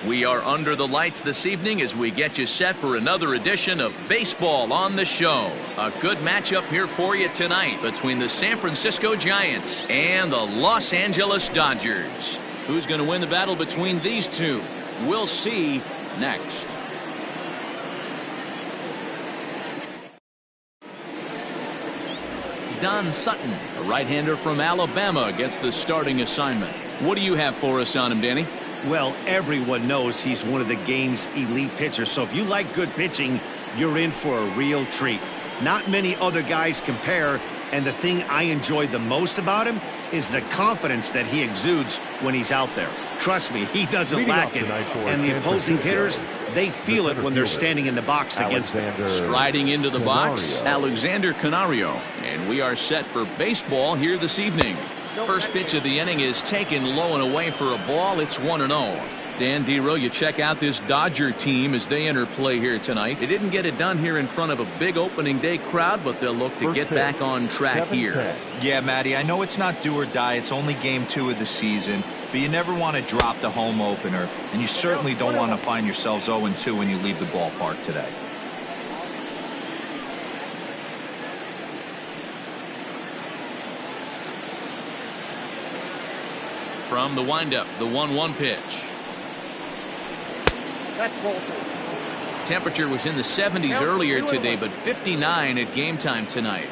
We are under the lights this evening as we get you set for another edition of Baseball on the Show. A good matchup here for you tonight between the San Francisco Giants and the Los Angeles Dodgers. Who's going to win the battle between these two? We'll see next. Don Sutton, a right-hander from Alabama, gets the starting assignment. What do you have for us on him, Danny? Well, everyone knows he's one of the game's elite pitchers, so if you like good pitching, you're in for a real treat. Not many other guys compare, and the thing I enjoy the most about him is the confidence that he exudes when he's out there. Trust me, he doesn't lack it, and the opposing hitters, they feel it when they're standing in the box against them. Striding into the box, Alexander Canario, and we are set for baseball here this evening. First pitch of the inning is taken low and away for a ball. It's 1-0. Dan Dero, you check out this Dodger team as they enter play here tonight. They didn't get it done here in front of a big opening day crowd, but they'll look to get back on track here. Yeah, Matty, I know it's not do or die. It's only game 2 of the season, but you never want to drop the home opener, and you certainly don't want to find yourselves 0-2 when you leave the ballpark today. From the windup, the 1-1 pitch. Temperature was in the 70s earlier today, but 59 at game time tonight.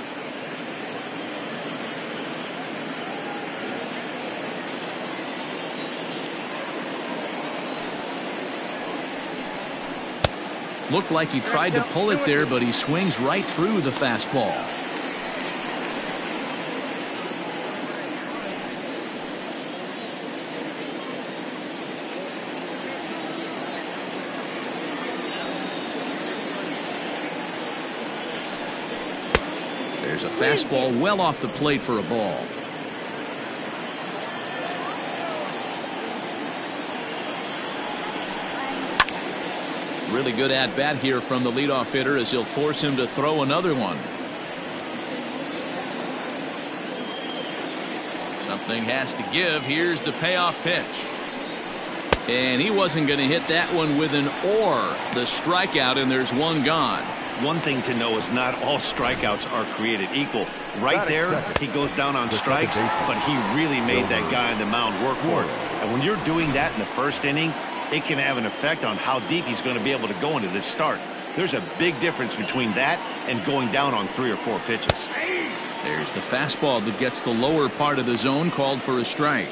Looked like he tried to pull it there, but he swings right through the fastball. There's a fastball well off the plate for a ball. Really good at bat here from the leadoff hitter as he'll force him to throw another one. Something has to give. Here's the payoff pitch. And he wasn't going to hit that one with an or. The strikeout, and there's one gone. One thing to know is not all strikeouts are created equal. Right there, he goes down on strikes, but he really made that guy on the mound work for it. And when you're doing that in the first inning, it can have an effect on how deep he's going to be able to go into this start. There's a big difference between that and going down on 3 or 4 pitches. There's the fastball that gets the lower part of the zone, called for a strike.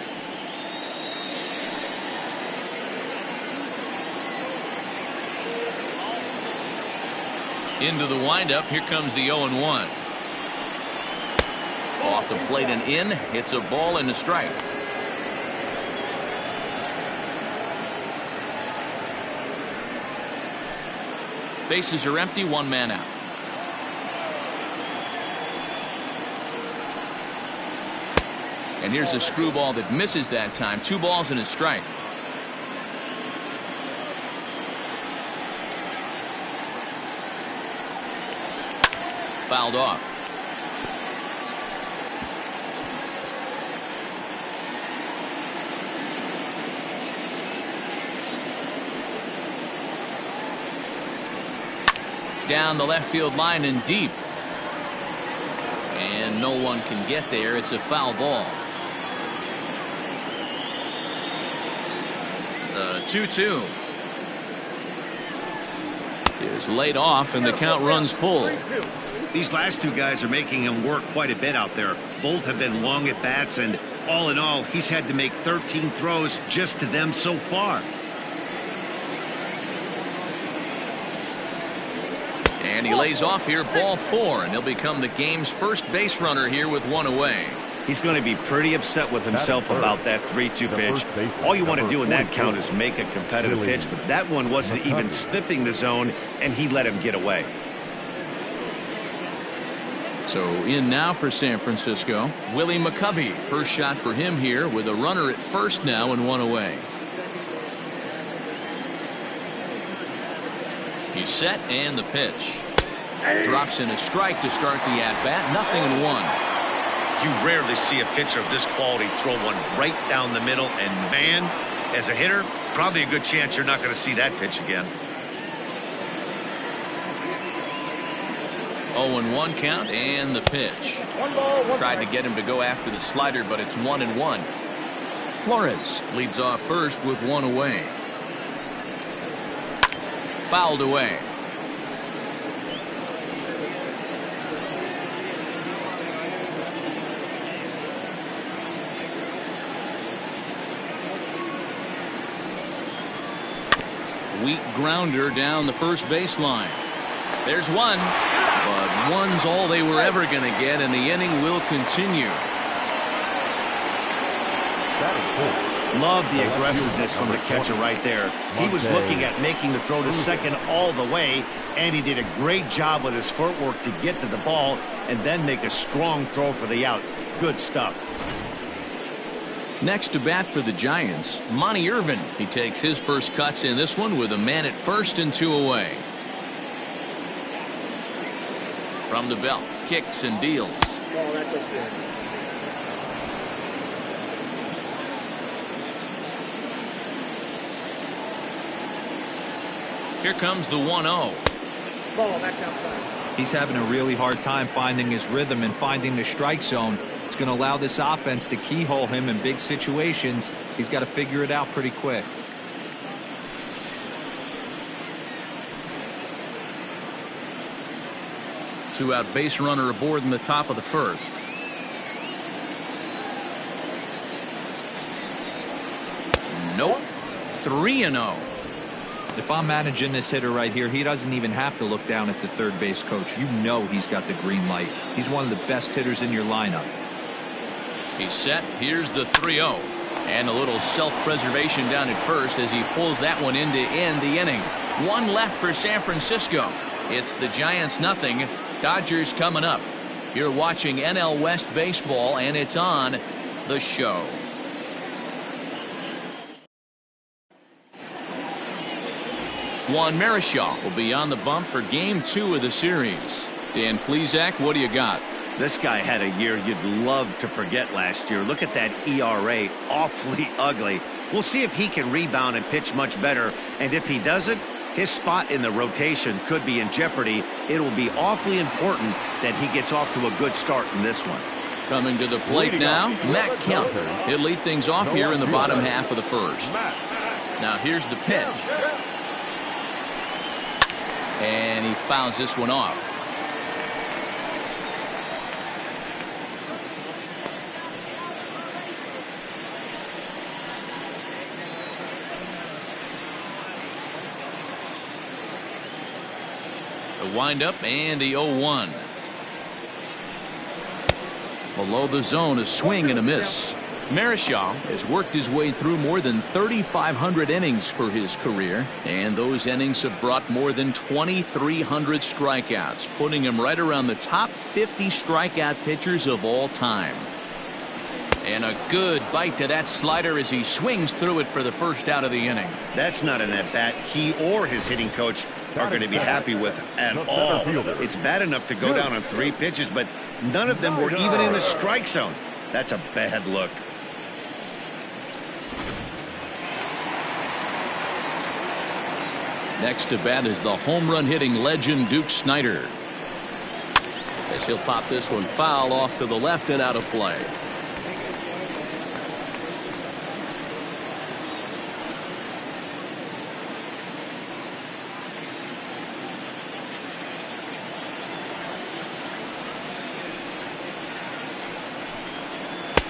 Into the windup. Here comes the 0-1. Off the plate and in. It's a ball and a strike. Bases are empty. 1 man out. And here's a screwball that misses that time. 2 balls and a strike. Fouled off. Down the left field line and deep. And no one can get there. It's a foul ball. The 2-2 is laid off, and the count runs full. These last 2 guys are making him work quite a bit out there. Both have been long at bats, and all in all, he's had to make 13 throws just to them so far. And he lays off here, ball 4, and he'll become the game's first base runner here with 1 away. He's going to be pretty upset with himself about that 3-2 pitch. All you want to do in that count is make a competitive pitch, but that one wasn't even sniffing the zone, and he let him get away. So in now for San Francisco, Willie McCovey. First shot for him here with a runner at first now and 1 away. He's set, and the pitch. Drops in a strike to start the at-bat. 0-1. You rarely see a pitcher of this quality throw one right down the middle, and man, As a hitter, probably a good chance you're not going to see that pitch again. 0-1 count and the pitch. Tried to get him to go after the slider, but it's 1-1. Flores leads off first with one away. Fouled away. Weak grounder down the first baseline. There's one, but one's all they were ever going to get, and the inning will continue. Love the aggressiveness from the catcher right there. He was looking at making the throw to second all the way, and he did a great job with his footwork to get to the ball and then make a strong throw for the out. Good stuff. Next to bat for the Giants, Monty Irvin. He takes his first cuts in this one with a man at first and 2 away. From the belt, kicks and deals. Here comes the 1-0. He's having a really hard time finding his rhythm and finding the strike zone. It's going to allow this offense to keyhole him in big situations. He's got to figure it out pretty quick. Two-out base runner aboard in the top of the first. Nope. 3-0. If I'm managing this hitter right here, he doesn't even have to look down at the third base coach. You know he's got the green light. He's one of the best hitters in your lineup. He's set. Here's the 3-0. And a little self-preservation down at first as he pulls that one in to end the inning. One left for San Francisco. It's the Giants nothing. Dodgers coming up. You're watching NL West baseball, and it's on The Show. Juan Marichal will be on the bump for Game 2 of the series. Dan Plesac, what do you got? This guy had a year you'd love to forget last year. Look at that ERA, awfully ugly. We'll see if he can rebound and pitch much better. And if he doesn't, his spot in the rotation could be in jeopardy. It will be awfully important that he gets off to a good start in this one. Coming to the plate now, Matt Kemp. He'll lead things off here in the bottom half of the first. Now here's the pitch. And he fouls this one off. The windup and the 0-1. Below the zone, a swing and a miss. Marichal has worked his way through more than 3,500 innings for his career, and those innings have brought more than 2,300 strikeouts, putting him right around the top 50 strikeout pitchers of all time. And a good bite to that slider as he swings through it for the first out of the inning. That's not an at-bat he or his hitting coach are going to be happy with at all. It's bad enough to go down on 3 pitches, but none of them were even in the strike zone. That's a bad look. Next to bat is the home run hitting legend Duke Snider. As he'll pop this one foul off to the left and out of play.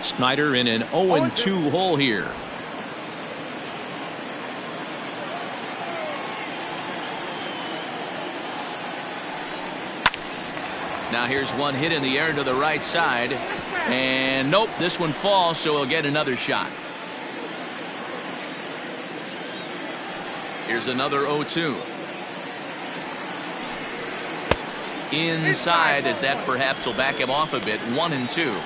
Snider in an 0-2 hole here. Now here's one hit in the air to the right side. And nope, this one falls, so he'll get another shot. Here's another 0-2. Inside, as that perhaps will back him off a bit. 1-2.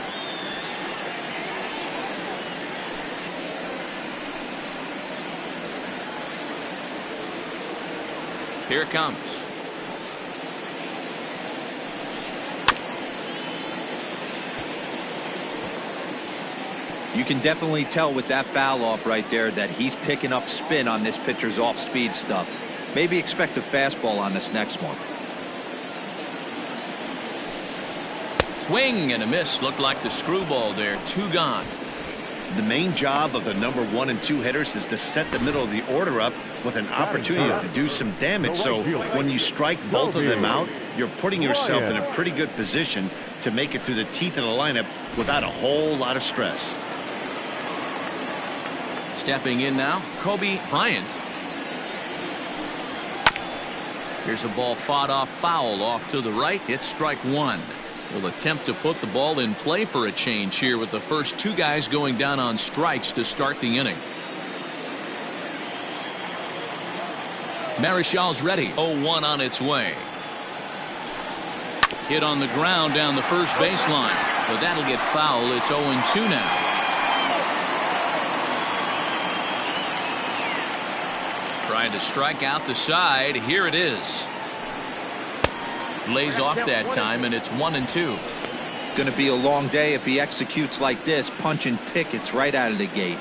Here it comes. You can definitely tell with that foul off right there that he's picking up spin on this pitcher's off-speed stuff. Maybe expect a fastball on this next one. Swing and a miss. Looked like the screwball there. 2 gone. The main job of the number 1 and 2 hitters is to set the middle of the order up with an opportunity to do some damage. So when you strike both of them out, you're putting yourself in a pretty good position to make it through the teeth of the lineup without a whole lot of stress. Stepping in now, Kobe Bryant. Here's a ball fought off foul off to the right. It's strike 1. He'll attempt to put the ball in play for a change here with the first 2 guys going down on strikes to start the inning. Marischal's ready. 0-1 on its way. Hit on the ground down the first baseline. But that'll get foul. It's 0-2 now. Trying to strike out the side. Here it is. Lays off that time, and it's 1-2. Going to be a long day if he executes like this, punching tickets right out of the gate.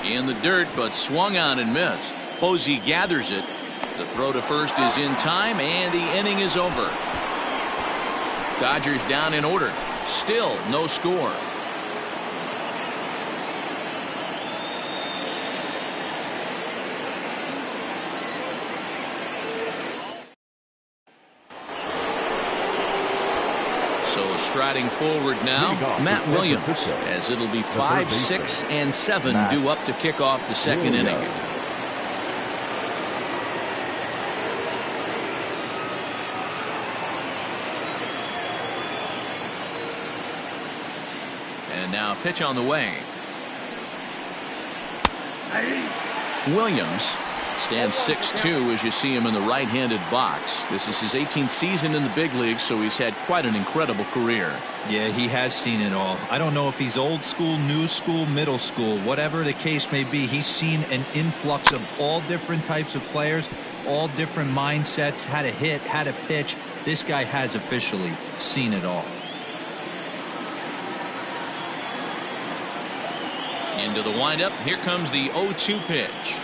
In the dirt, but swung on and missed. Posey gathers it. The throw to first is in time, and the inning is over. Dodgers down in order. Still no score. So striding forward now, Matt Williams, as it'll be 5, 6, and 7 due up to kick off the second inning. And now pitch on the way. Williams stands 6'2" as you see him in the right-handed box. This is his 18th season in the big leagues, so he's had quite an incredible career. Yeah, he has seen it all. I don't know if he's old school, new school, middle school, whatever the case may be. He's seen an influx of all different types of players, all different mindsets, how to hit, how to pitch. This guy has officially seen it all. Into the windup. Here comes the 0-2 pitch.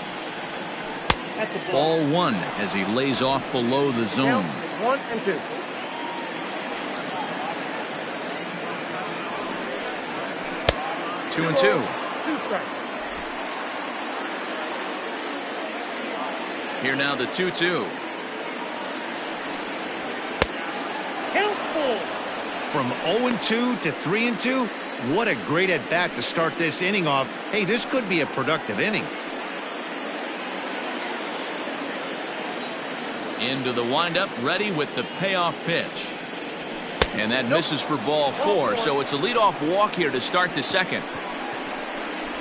Ball 1 as he lays off below the zone. 1-2. Two and two. Here now the 2-2. From 0-2 to 3-2, what a great at bat to start this inning off. Hey, this could be a productive inning. Into the windup, ready with the payoff pitch. And that misses for ball 4, so it's a leadoff walk here to start the second.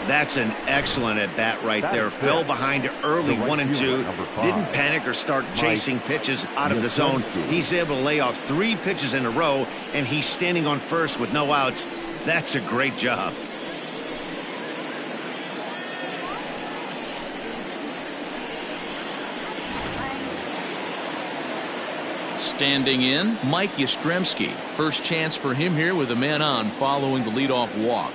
That's an excellent at bat right there. Fell behind early 1-2. Didn't panic or start chasing pitches out of the zone. He's able to lay off 3 pitches in a row, and he's standing on first with no outs. That's a great job. Standing in, Mike Yastrzemski. First chance for him here with a man on following the leadoff walk.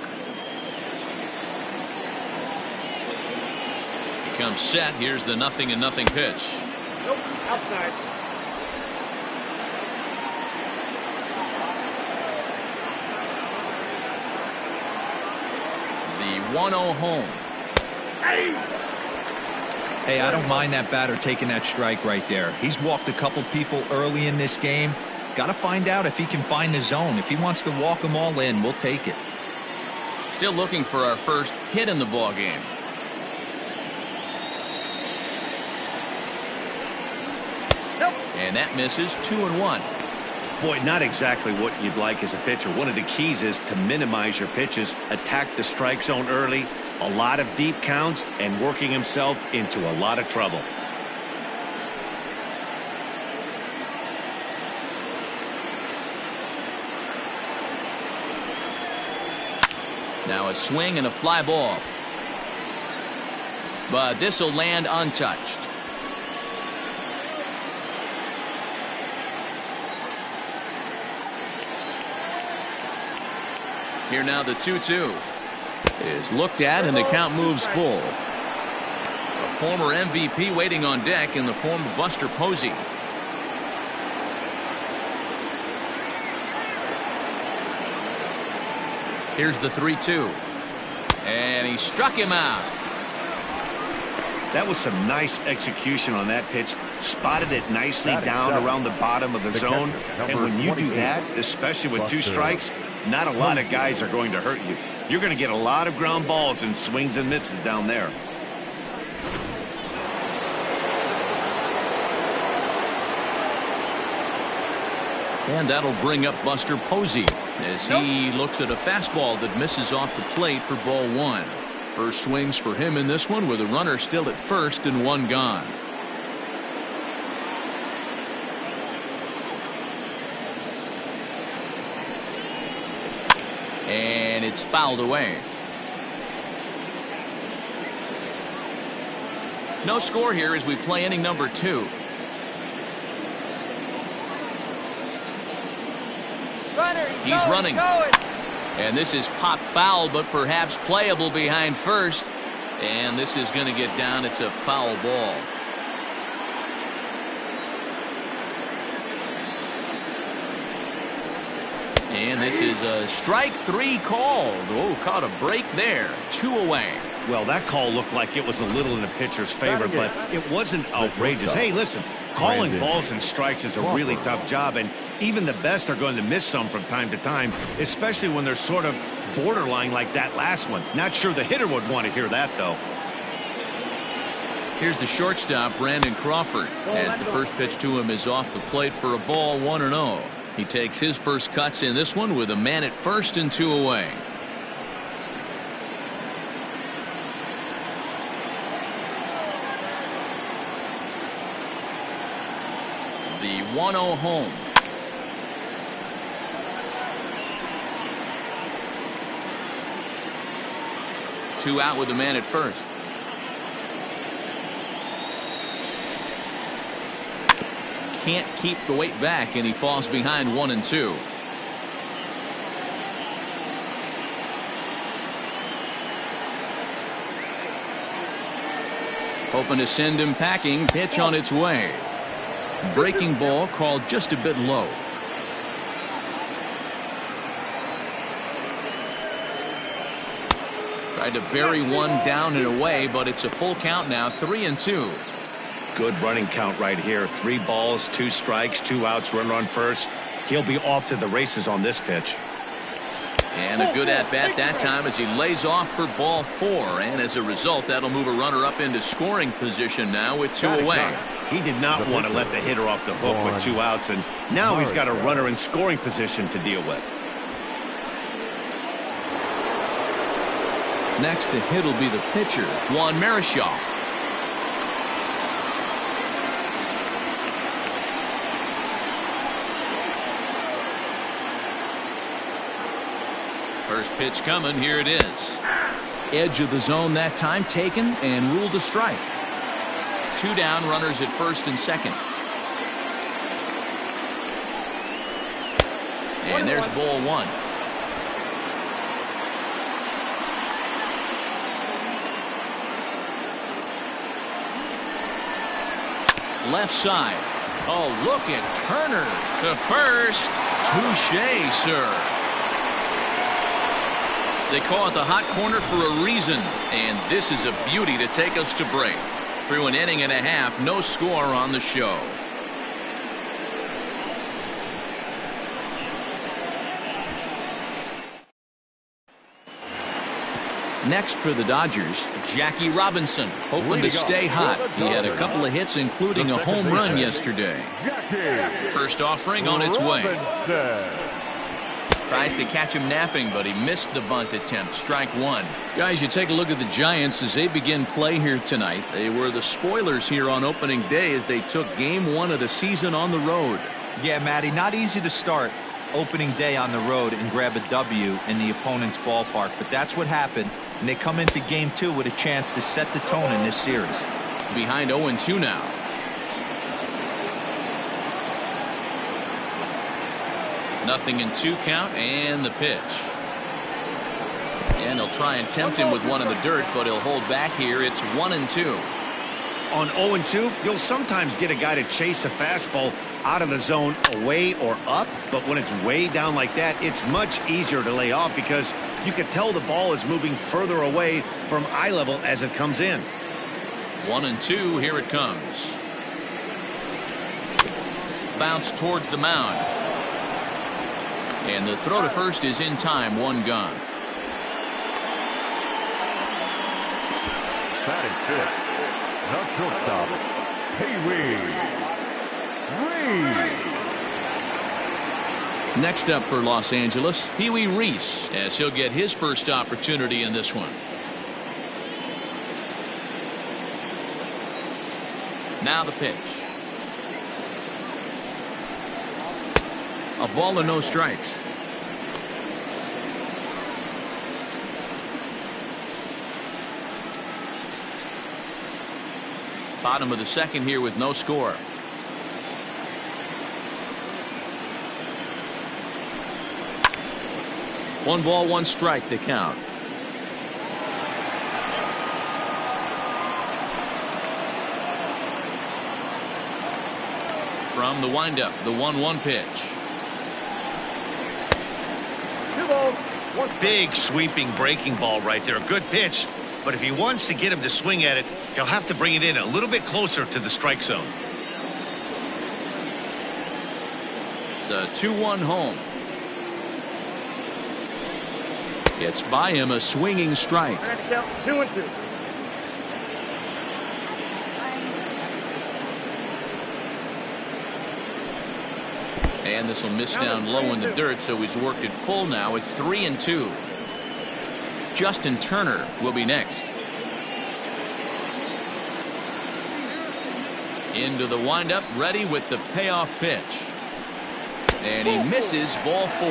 He comes set. Here's the 0-0 pitch. Nope, outside. The 1-0 home. Hey, I don't mind that batter taking that strike right there. He's walked a couple people early in this game. Got to find out if he can find the zone. If he wants to walk them all in, we'll take it. Still looking for our first hit in the ball game. And that misses. 2-1. Boy, not exactly what you'd like as a pitcher. One of the keys is to minimize your pitches, attack the strike zone early, a lot of deep counts, and working himself into a lot of trouble. Now a swing and a fly ball. But this will land untouched. Here now the 2-2 is looked at and the count moves full. A former MVP waiting on deck in the form of Buster Posey. Here's the 3-2 and he struck him out. That was some nice execution on that pitch. Spotted it nicely down around the bottom of the zone. And when you do that, especially with 2 strikes, not a lot of guys are going to hurt you. You're going to get a lot of ground balls and swings and misses down there. And that'll bring up Buster Posey as he looks at a fastball that misses off the plate for ball 1. First swings for him in this one with a runner still at first and 1 gone. And it's fouled away. No score here as we play inning number 2. He's running. And this is pop foul, but perhaps playable behind first. And this is going to get down. It's a foul ball. And this is a strike 3 called. Oh, caught a break there. 2 away. Well, that call looked like it was a little in the pitcher's favor, but it wasn't outrageous. Hey, listen, calling balls and strikes is a really tough job, and even the best are going to miss some from time to time, especially when they're sort of borderline like that last one. Not sure the hitter would want to hear that, though. Here's the shortstop, Brandon Crawford, as the first pitch to him is off the plate for a ball, 1-0. He takes his first cuts in this one with a man at first and 2 away. The 1-0 home. Two out with the man at first. Can't keep the weight back, and he falls behind 1-2. Hoping to send him packing. Pitch on its way. Breaking ball called just a bit low. Tried to bury one down and away, but it's a full count now, 3-2. Good running count right here. 3 balls, 2 strikes, 2 outs, runner on first. He'll be off to the races on this pitch. And a good at-bat that time as he lays off for ball 4. And as a result, that'll move a runner up into scoring position now with 2 away. He did not want to let the hitter off the hook with 2 outs, and now he's got a runner in scoring position to deal with. Next to hit will be the pitcher, Juan Marichal. First pitch coming. Here it is. Edge of the zone that time taken and ruled a strike. 2 down, runners at first and second. And there's ball 1. Left side. Oh, look at Turner to first. Touché, sir. They call it the hot corner for a reason, and this is a beauty to take us to break. Through an inning and a half, no score on the show. Next for the Dodgers, Jackie Robinson, hoping to stay hot. He had a couple of hits, including a home run yesterday. First offering on its way. Tries to catch him napping, but he missed the bunt attempt. Strike 1. Guys, you take a look at the Giants as they begin play here tonight. They were the spoilers here on opening day as they took game 1 of the season on the road. Yeah, Matty, not easy to start opening day on the road and grab a W in the opponent's ballpark, but that's what happened, and they come into game 2 with a chance to set the tone in this series. Behind 0-2 now. Nothing in 2 count, and the pitch. And they'll try and tempt him with one in the dirt, but he'll hold back here. It's 1-2. On 0-2, you'll sometimes get a guy to chase a fastball out of the zone away or up, but when it's way down like that, it's much easier to lay off because you can tell the ball is moving further away from eye level as it comes in. 1-2, here it comes. Bounce towards the mound. And the throw to first is in time, one gone. That is good. The shortstop, Pee Wee Reese. Next up for Los Angeles, Pee Wee Reese, as he'll get his first opportunity in this one. Now the pitch. A ball and no strikes. Bottom of the second here with no score. One ball, one strike to count. From the windup, the 1-1 pitch. 2 balls, 1 strike. Big sweeping breaking ball right there. A good pitch. But if he wants to get him to swing at it, he'll have to bring it in a little bit closer to the strike zone. The 2-1 home. Gets by him a swinging strike. Next count, 2-2. And this will miss down low in the dirt, so he's worked it full now at 3-2. Justin Turner will be next. Into the windup, ready with the payoff pitch. And he misses, ball 4.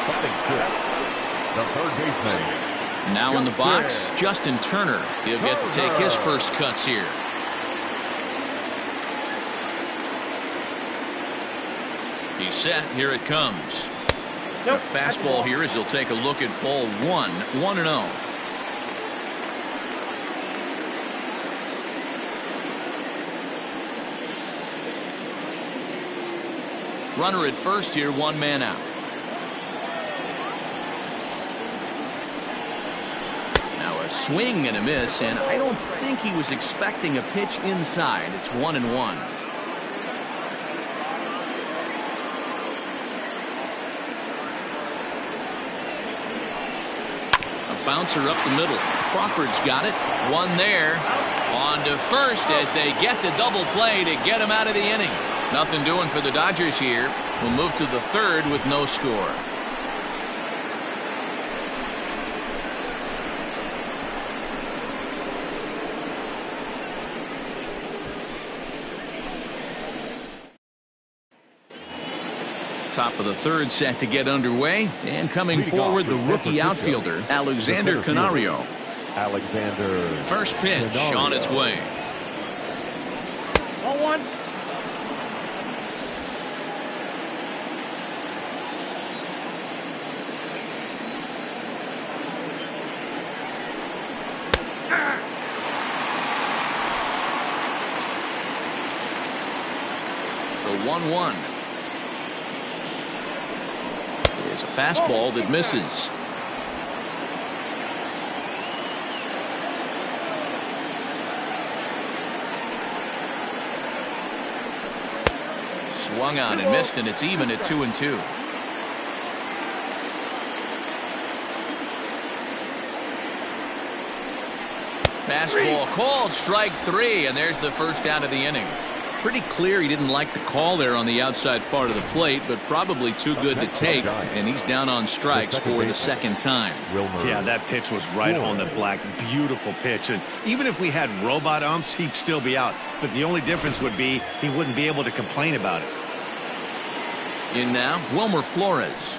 Batting fifth, the third baseman. Now in the box, Justin Turner. He'll get to take his first cuts here. He's set. Here it comes. A fastball here as he'll take a look at ball 1, 1-0. Runner at first here, 1 man out. Now a swing and a miss, and I don't think he was expecting a pitch inside. It's 1-1. Bouncer up the middle. Crawford's got it. One there. On to first as they get the double play to get him out of the inning. Nothing doing for the Dodgers here. We'll move to the third with no score. Top of the third set to get underway, and coming forward the rookie outfielder Alexander Canario. First pitch on its way. 0-1. The 1-1. Is a fastball that misses. Swung on and missed, and it's even at 2-2. Fastball called, strike 3, and there's the first out of the inning. Pretty clear he didn't like the call there on the outside part of the plate, but probably too good to take, and he's down on strikes for the second time. Yeah, that pitch was right on the black. Beautiful pitch. And even if we had robot umps, he'd still be out. But the only difference would be he wouldn't be able to complain about it. In now, Wilmer Flores.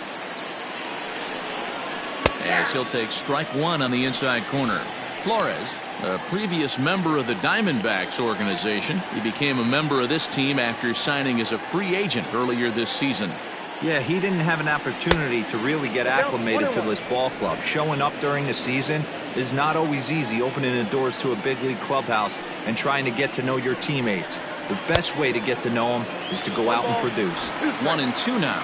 As he'll take strike 1 on the inside corner. Flores, a previous member of the Diamondbacks organization. He became a member of this team after signing as a free agent earlier this season. Yeah, he didn't have an opportunity to really get acclimated to this ball club. Showing up during the season is not always easy, opening the doors to a big league clubhouse and trying to get to know your teammates. The best way to get to know them is to go out and produce. 1-2 now.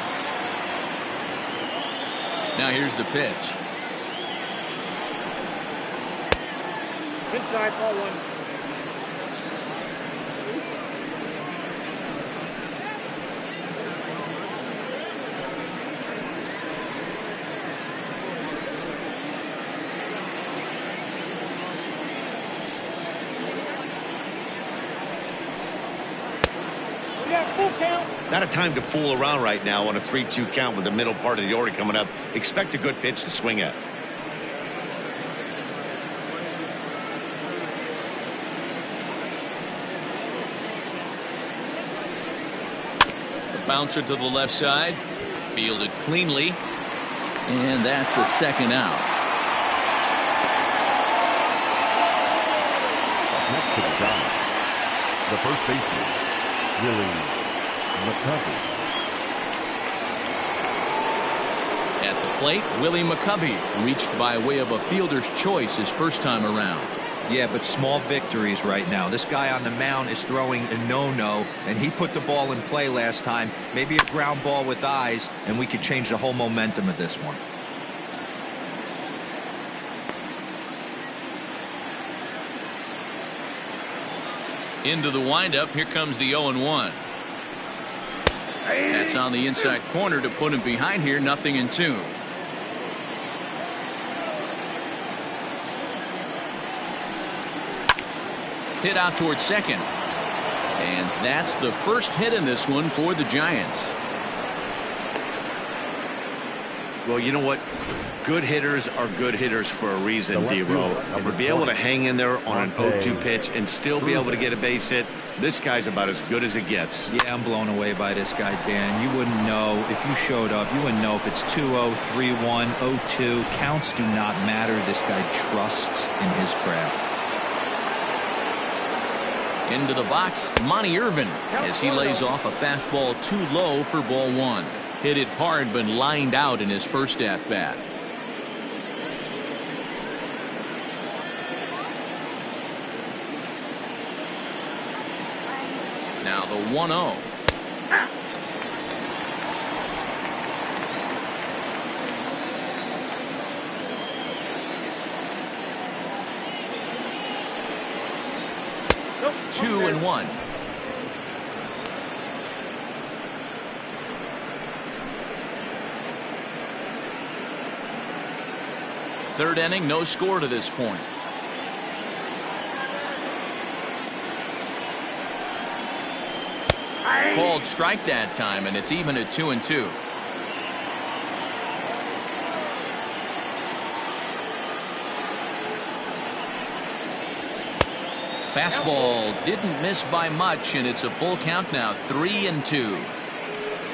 Now here's the pitch. Inside, ball one. Not a time to fool around right now on a 3-2 count with the middle part of the order coming up. Expect a good pitch to swing at. The bouncer to the left side. Fielded cleanly. And that's the second out. Next to the job, the first baseman, Willie McCovey. At the plate, Willie McCovey reached by way of a fielder's choice his first time around. Yeah, but small victories right now. This guy on the mound is throwing a no-no, and he put the ball in play last time. Maybe a ground ball with eyes, and we could change the whole momentum of this one. Into the windup. Here comes the 0-1. That's on the inside corner to put him behind here. 0-2. Hit out towards second. And that's the first hit in this one for the Giants. Well, you know what? Good hitters are good hitters for a reason, D-Row. And to be able to hang in there on an 0-2 pitch and still be able to get a base hit, this guy's about as good as it gets. Yeah, I'm blown away by this guy, Dan. You wouldn't know if you showed up. You wouldn't know if it's 2-0, 3-1, 0-2. Counts do not matter. This guy trusts in his craft. Into the box, Monty Irvin, as he lays off a fastball too low for ball one. Hit it hard, but lined out in his first at-bat. Now the 1-0. Nope. 2-1. Third inning, no score to this point. Called strike that time, and it's even at 2-2. Fastball didn't miss by much, and it's a full count now. 3-2.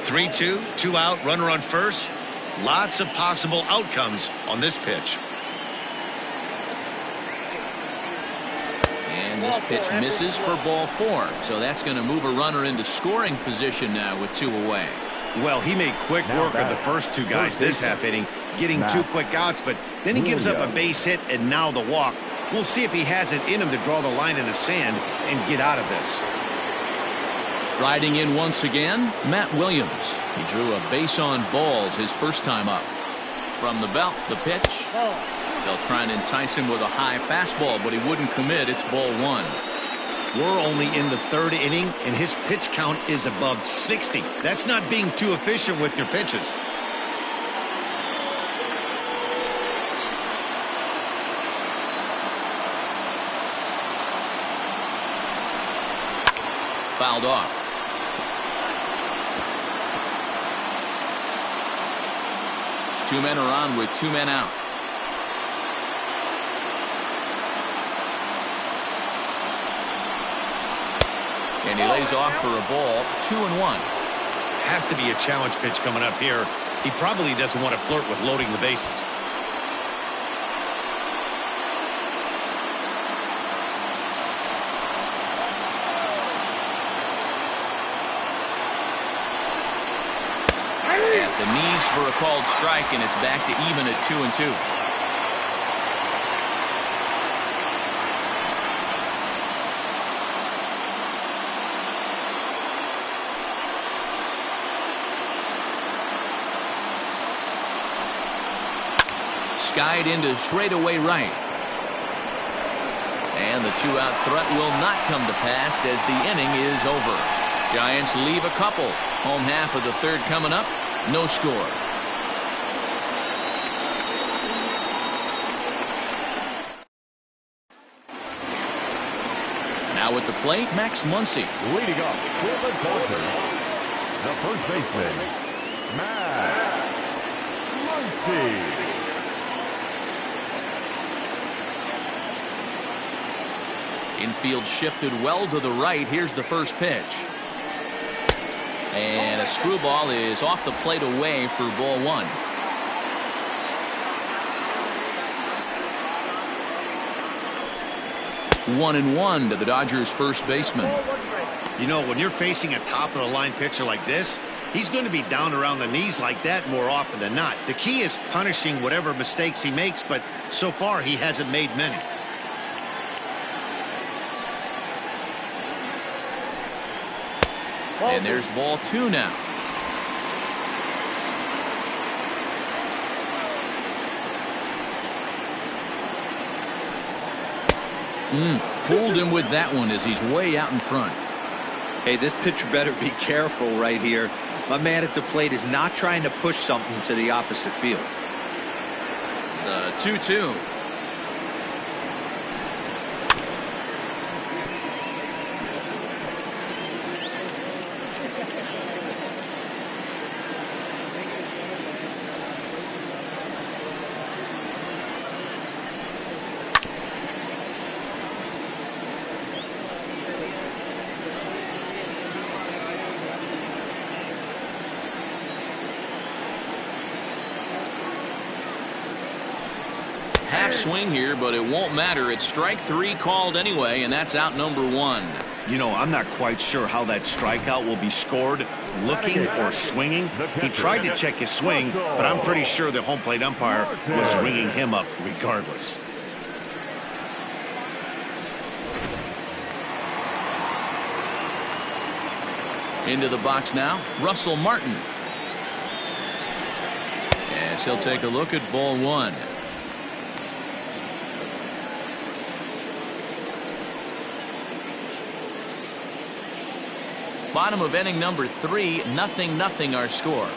3-2, 2 out, runner on first. Lots of possible outcomes on this pitch. And this pitch misses for ball four. So that's going to move a runner into scoring position now with 2 away. Well, he made quick work of the first 2 guys this half inning, getting 2 quick outs, but then he gives up a base hit and now the walk. We'll see if he has it in him to draw the line in the sand and get out of this. Striding in once again, Matt Williams. He drew a base on balls his first time up. From the belt, the pitch. They'll try and entice him with a high fastball, but he wouldn't commit. It's ball one. We're only in the 3rd inning, and his pitch count is above 60. That's not being too efficient with your pitches. Fouled off. Two men are on with 2 men out. And he lays off for a ball. 2-1. Has to be a challenge pitch coming up here. He probably doesn't want to flirt with loading the bases. for a called strike, and it's back to even at 2-2. Skied into straightaway right. And the two-out threat will not come to pass as the inning is over. Giants leave a couple. Home half of the third coming up. No score. Now at the plate, Max Muncy. Leading off for the Dodgers, the first baseman, Max Muncy. Infield shifted well to the right. Here's the first pitch. And a screwball is off the plate away for ball one. One and one to the Dodgers first baseman. You know, when you're facing a top-of-the-line pitcher like this, he's going to be down around the knees like that more often than not. The key is punishing whatever mistakes he makes, but so far he hasn't made many. And there's ball two now. Fooled him with that one as he's way out in front. Hey, this pitcher better be careful right here. My man at the plate is not trying to push something to the opposite field. The 2-2. Half swing here, but it won't matter. It's strike three called anyway, and that's out number one. You know, I'm not quite sure how that strikeout will be scored, looking or swinging. He tried to check his swing, but I'm pretty sure the home plate umpire was ringing him up regardless. Into the box now, Russell Martin. Yes, he'll take a look at ball one. Bottom of inning number 3, 0-0 our score.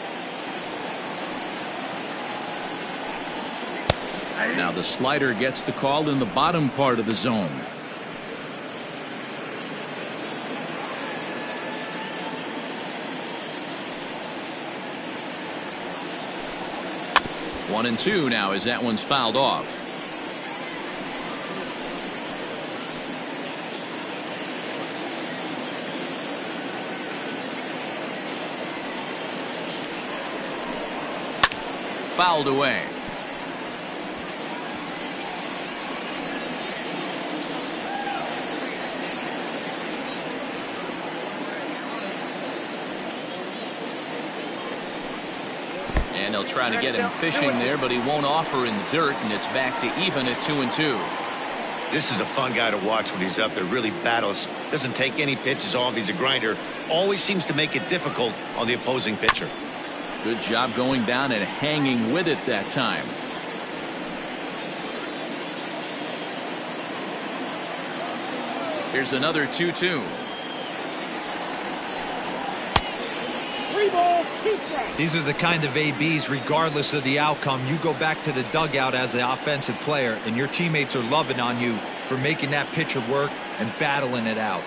Now the slider gets the call in the bottom part of the zone. One and two now as that one's fouled off. Fouled away. And they'll try to get him fishing there, but he won't offer in the dirt, and it's back to even at 2-2. This is a fun guy to watch when he's up there. Really battles. Doesn't take any pitches off. He's a grinder. Always seems to make it difficult on the opposing pitcher. Good job going down and hanging with it that time. Here's another 2-2. 3 balls, 2 strikes. These are the kind of ABs, regardless of the outcome, you go back to the dugout as an offensive player, and your teammates are loving on you for making that pitcher work and battling it out.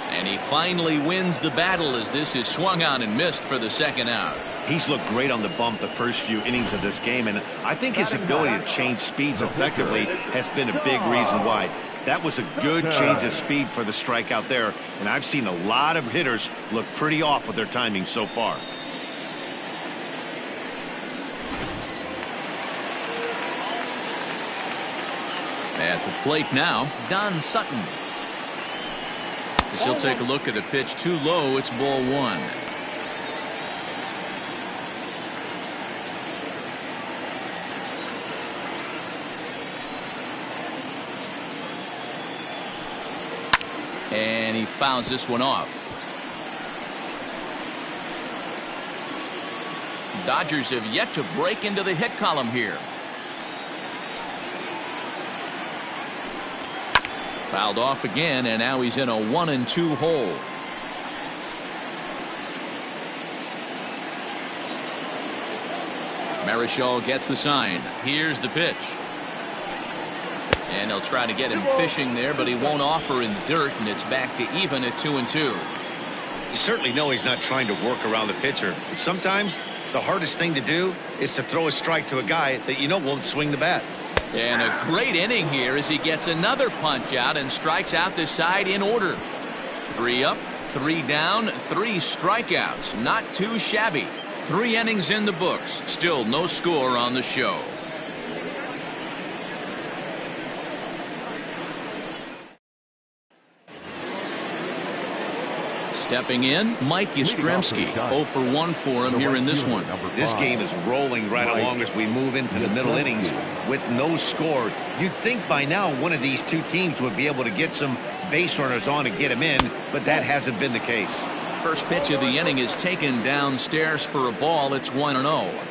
And he finally wins the battle as this is swung on and missed for the second out. He's looked great on the bump the first few innings of this game, and I think his ability to change speeds effectively has been a big reason why. That was a good change of speed for the strikeout there, and I've seen a lot of hitters look pretty off with their timing so far. At the plate now, Don Sutton. As he'll take a look at a pitch too low, it's ball one. And he fouls this one off. Dodgers have yet to break into the hit column here. Fouled off again, and now he's in a 1-2 hole. Marichal gets the sign. Here's the pitch. And he'll try to get him fishing there, but he won't offer in the dirt, and it's back to even at 2-2. You certainly know he's not trying to work around the pitcher. But sometimes the hardest thing to do is to throw a strike to a guy that you know won't swing the bat. And a great inning here as he gets another punch out and strikes out this side in order. 3 up, 3 down, 3 strikeouts. Not too shabby. 3 innings in the books. Still no score on the show. Stepping in, Mike Yastrzemski. 0 for 1 for him here in this one. This game is rolling right along as we move into the middle innings with no score. You'd think by now one of these two teams would be able to get some base runners on and get them in, but that hasn't been the case. First pitch of the inning is taken downstairs for a ball. It's 1-0.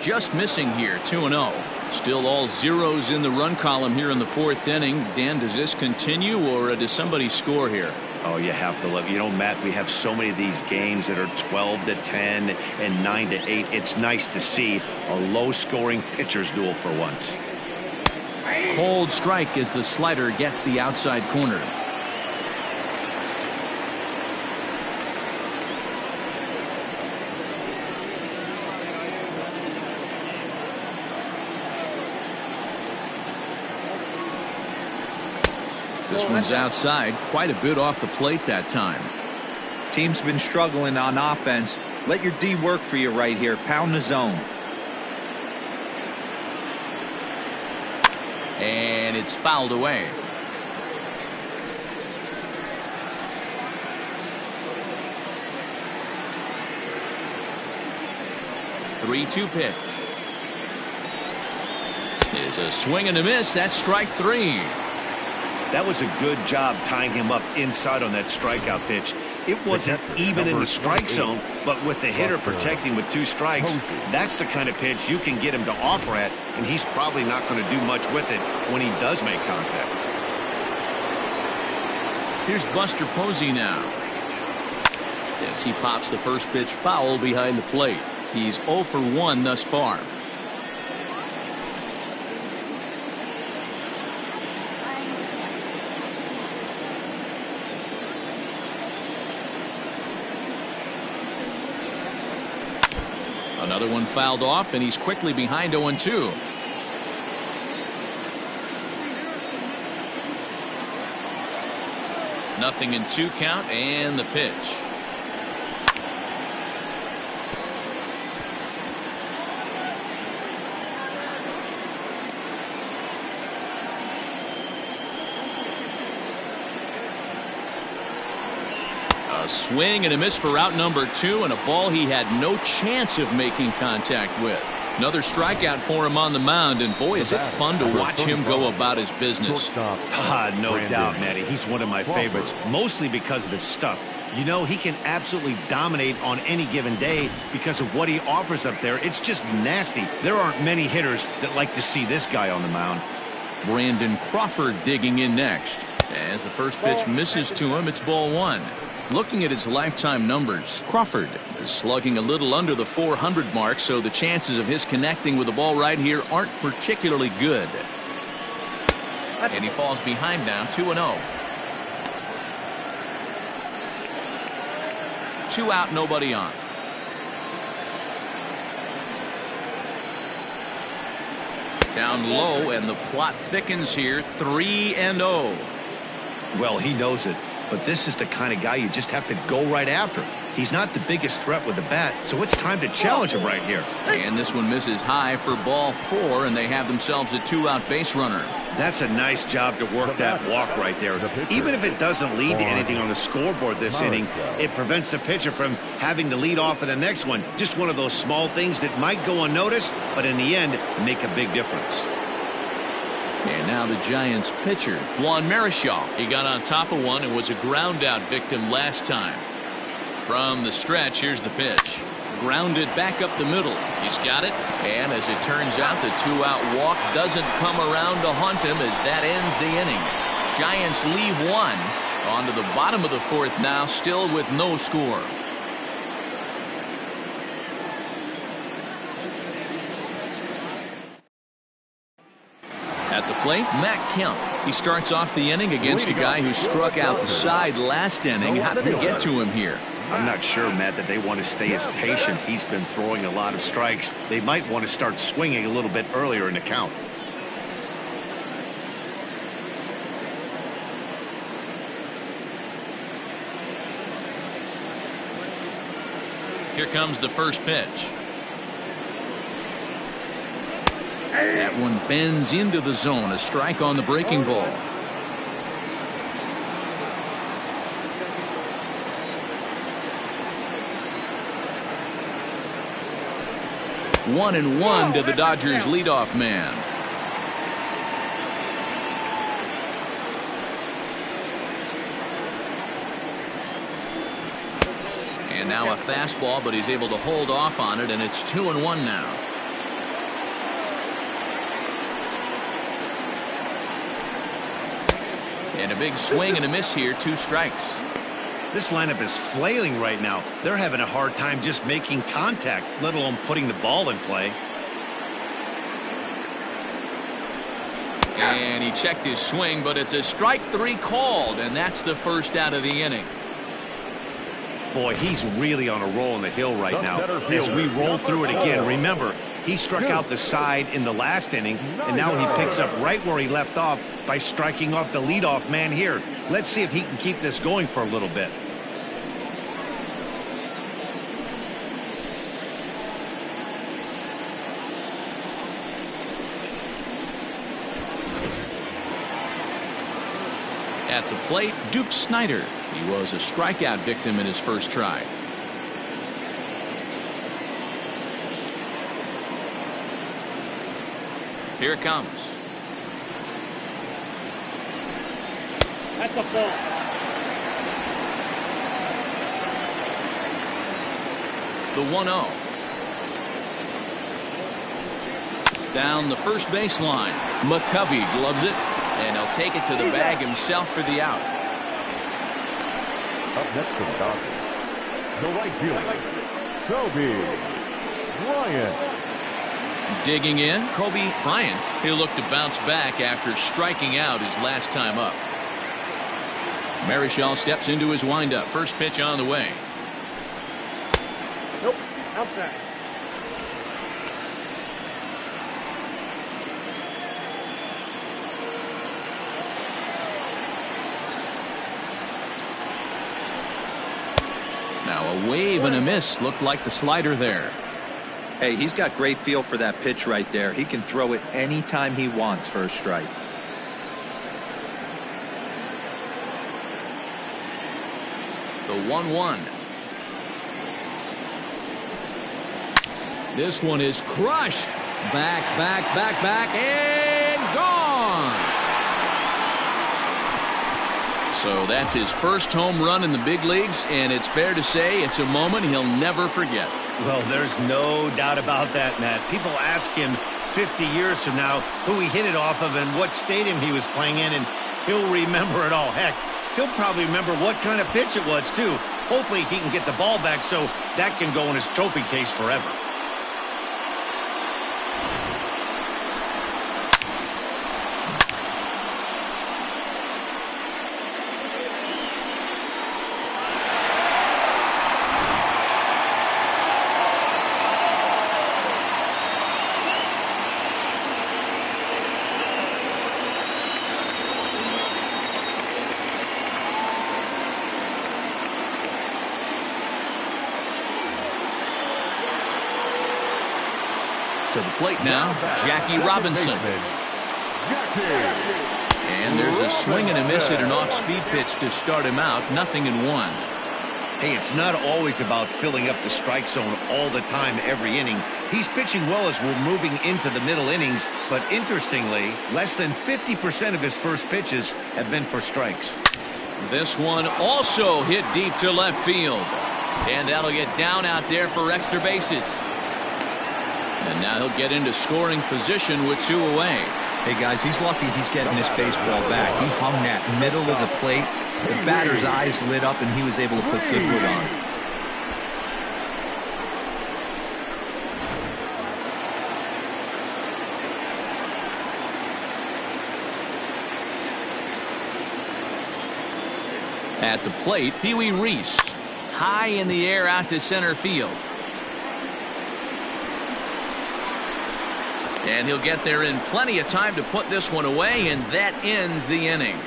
Just missing here, 2-0. Still all zeros in the run column here in the 4th inning. Dan, does this continue, or does somebody score here? Oh, you have to love. You know, Matt, we have so many of these games that are 12-10 and 9-8. It's nice to see a low-scoring pitcher's duel for once. Cold strike as the slider gets the outside corner. This one's outside, quite a bit off the plate that time. Team's been struggling on offense. Let your D work for you right here. Pound the zone. And it's fouled away. Three-two pitch. It's a swing and a miss. That's strike 3. That was a good job tying him up inside on that strikeout pitch. It wasn't even in the strike zone, but with the hitter protecting with 2 strikes, that's the kind of pitch you can get him to offer at, and he's probably not going to do much with it when he does make contact. Here's Buster Posey now. As he pops the first pitch foul behind the plate. He's 0 for 1 thus far. Another one fouled off, and he's quickly behind 0-2. Nothing in 2 count, and the pitch. A swing and a miss for out number 2, and a ball he had no chance of making contact with. Another strikeout for him on the mound, and boy, is it fun to watch him go about his business. No doubt, Matty. He's one of my favorites, mostly because of his stuff. You know, he can absolutely dominate on any given day because of what he offers up there. It's just nasty. There aren't many hitters that like to see this guy on the mound. Brandon Crawford digging in next. As the first pitch misses to him, it's ball 1. Looking at his lifetime numbers, Crawford is slugging a little under the 400 mark, so the chances of his connecting with the ball right here aren't particularly good. And he falls behind now, 2-0. 2 out, nobody on. Down low, and the plot thickens here, 3-0. Well, he knows it. But this is the kind of guy you just have to go right after. He's not the biggest threat with the bat, so it's time to challenge him right here. And this one misses high for ball 4, and they have themselves a 2-out base runner. That's a nice job to work that walk right there. Even if it doesn't lead to anything on the scoreboard this inning, it prevents the pitcher from having to lead off in the next one. Just one of those small things that might go unnoticed, but in the end, make a big difference. And now the Giants pitcher, Juan Marichal. He got on top of one and was a ground out victim last time. From the stretch, here's the pitch. Grounded back up the middle. He's got it. And as it turns out, the 2-out walk doesn't come around to haunt him as that ends the inning. Giants leave one. On to the bottom of the 4th now, still with no score. At the plate, Matt Kemp. He starts off the inning against a guy who struck out the side last inning. How did it get to him here? I'm not sure, Matt, that they want to stay as patient. He's been throwing a lot of strikes. They might want to start swinging a little bit earlier in the count. Here comes the first pitch. That one bends into the zone. A strike on the breaking ball. One and one to the Dodgers leadoff man. And now a fastball, but he's able to hold off on it, and it's 2-1 now. And a big swing and a miss here, 2 strikes. This lineup is flailing right now. They're having a hard time just making contact, let alone putting the ball in play. And he checked his swing, but it's a strike 3 called, and that's the first out of the inning. Boy, he's really on a roll on the hill right now. As we roll through it again, remember, he struck out the side in the last inning, and now he picks up right where he left off by striking off the leadoff man here. Let's see if he can keep this going for a little bit. At the plate, Duke Snider. He was a strikeout victim in his first try. Here it comes. That's a ball. The 1-0. Down the first baseline. McCovey gloves it, and he'll take it to the bag himself for the out. Up next for the Dodgers, the right fielder, Kobe Bryant. Digging in, Kobe Bryant. He'll look to bounce back after striking out his last time up. Marichal steps into his windup. First pitch on the way. Nope. Outside. Now a wave and a miss. Looked like the slider there. Hey, he's got great feel for that pitch right there. He can throw it anytime he wants for a strike. The 1-1. This one is crushed. Back, and gone. So that's his first home run in the big leagues, and it's fair to say it's a moment he'll never forget. Well, there's no doubt about that, Matt. People ask him 50 years from now who he hit it off of and what stadium he was playing in, and he'll remember it all. Heck, he'll probably remember what kind of pitch it was, too. Hopefully he can get the ball back so that can go in his trophy case forever. To the plate now, Jackie Robinson. And there's a swing and a miss at an off-speed pitch to start him out. 0-1. Hey, it's not always about filling up the strike zone all the time every inning. He's pitching well as we're moving into the middle innings, but interestingly, less than 50% of his first pitches have been for strikes. This one also hit deep to left field. And that'll get down out there for extra bases. And now he'll get into scoring position with 2 away. Hey, guys, he's lucky he's getting this baseball back. He hung that middle of the plate. The batter's eyes lit up, and he was able to put good wood on it. At the plate, Pee Wee Reese. High in the air out to center field. And he'll get there in plenty of time to put this one away, and that ends the inning.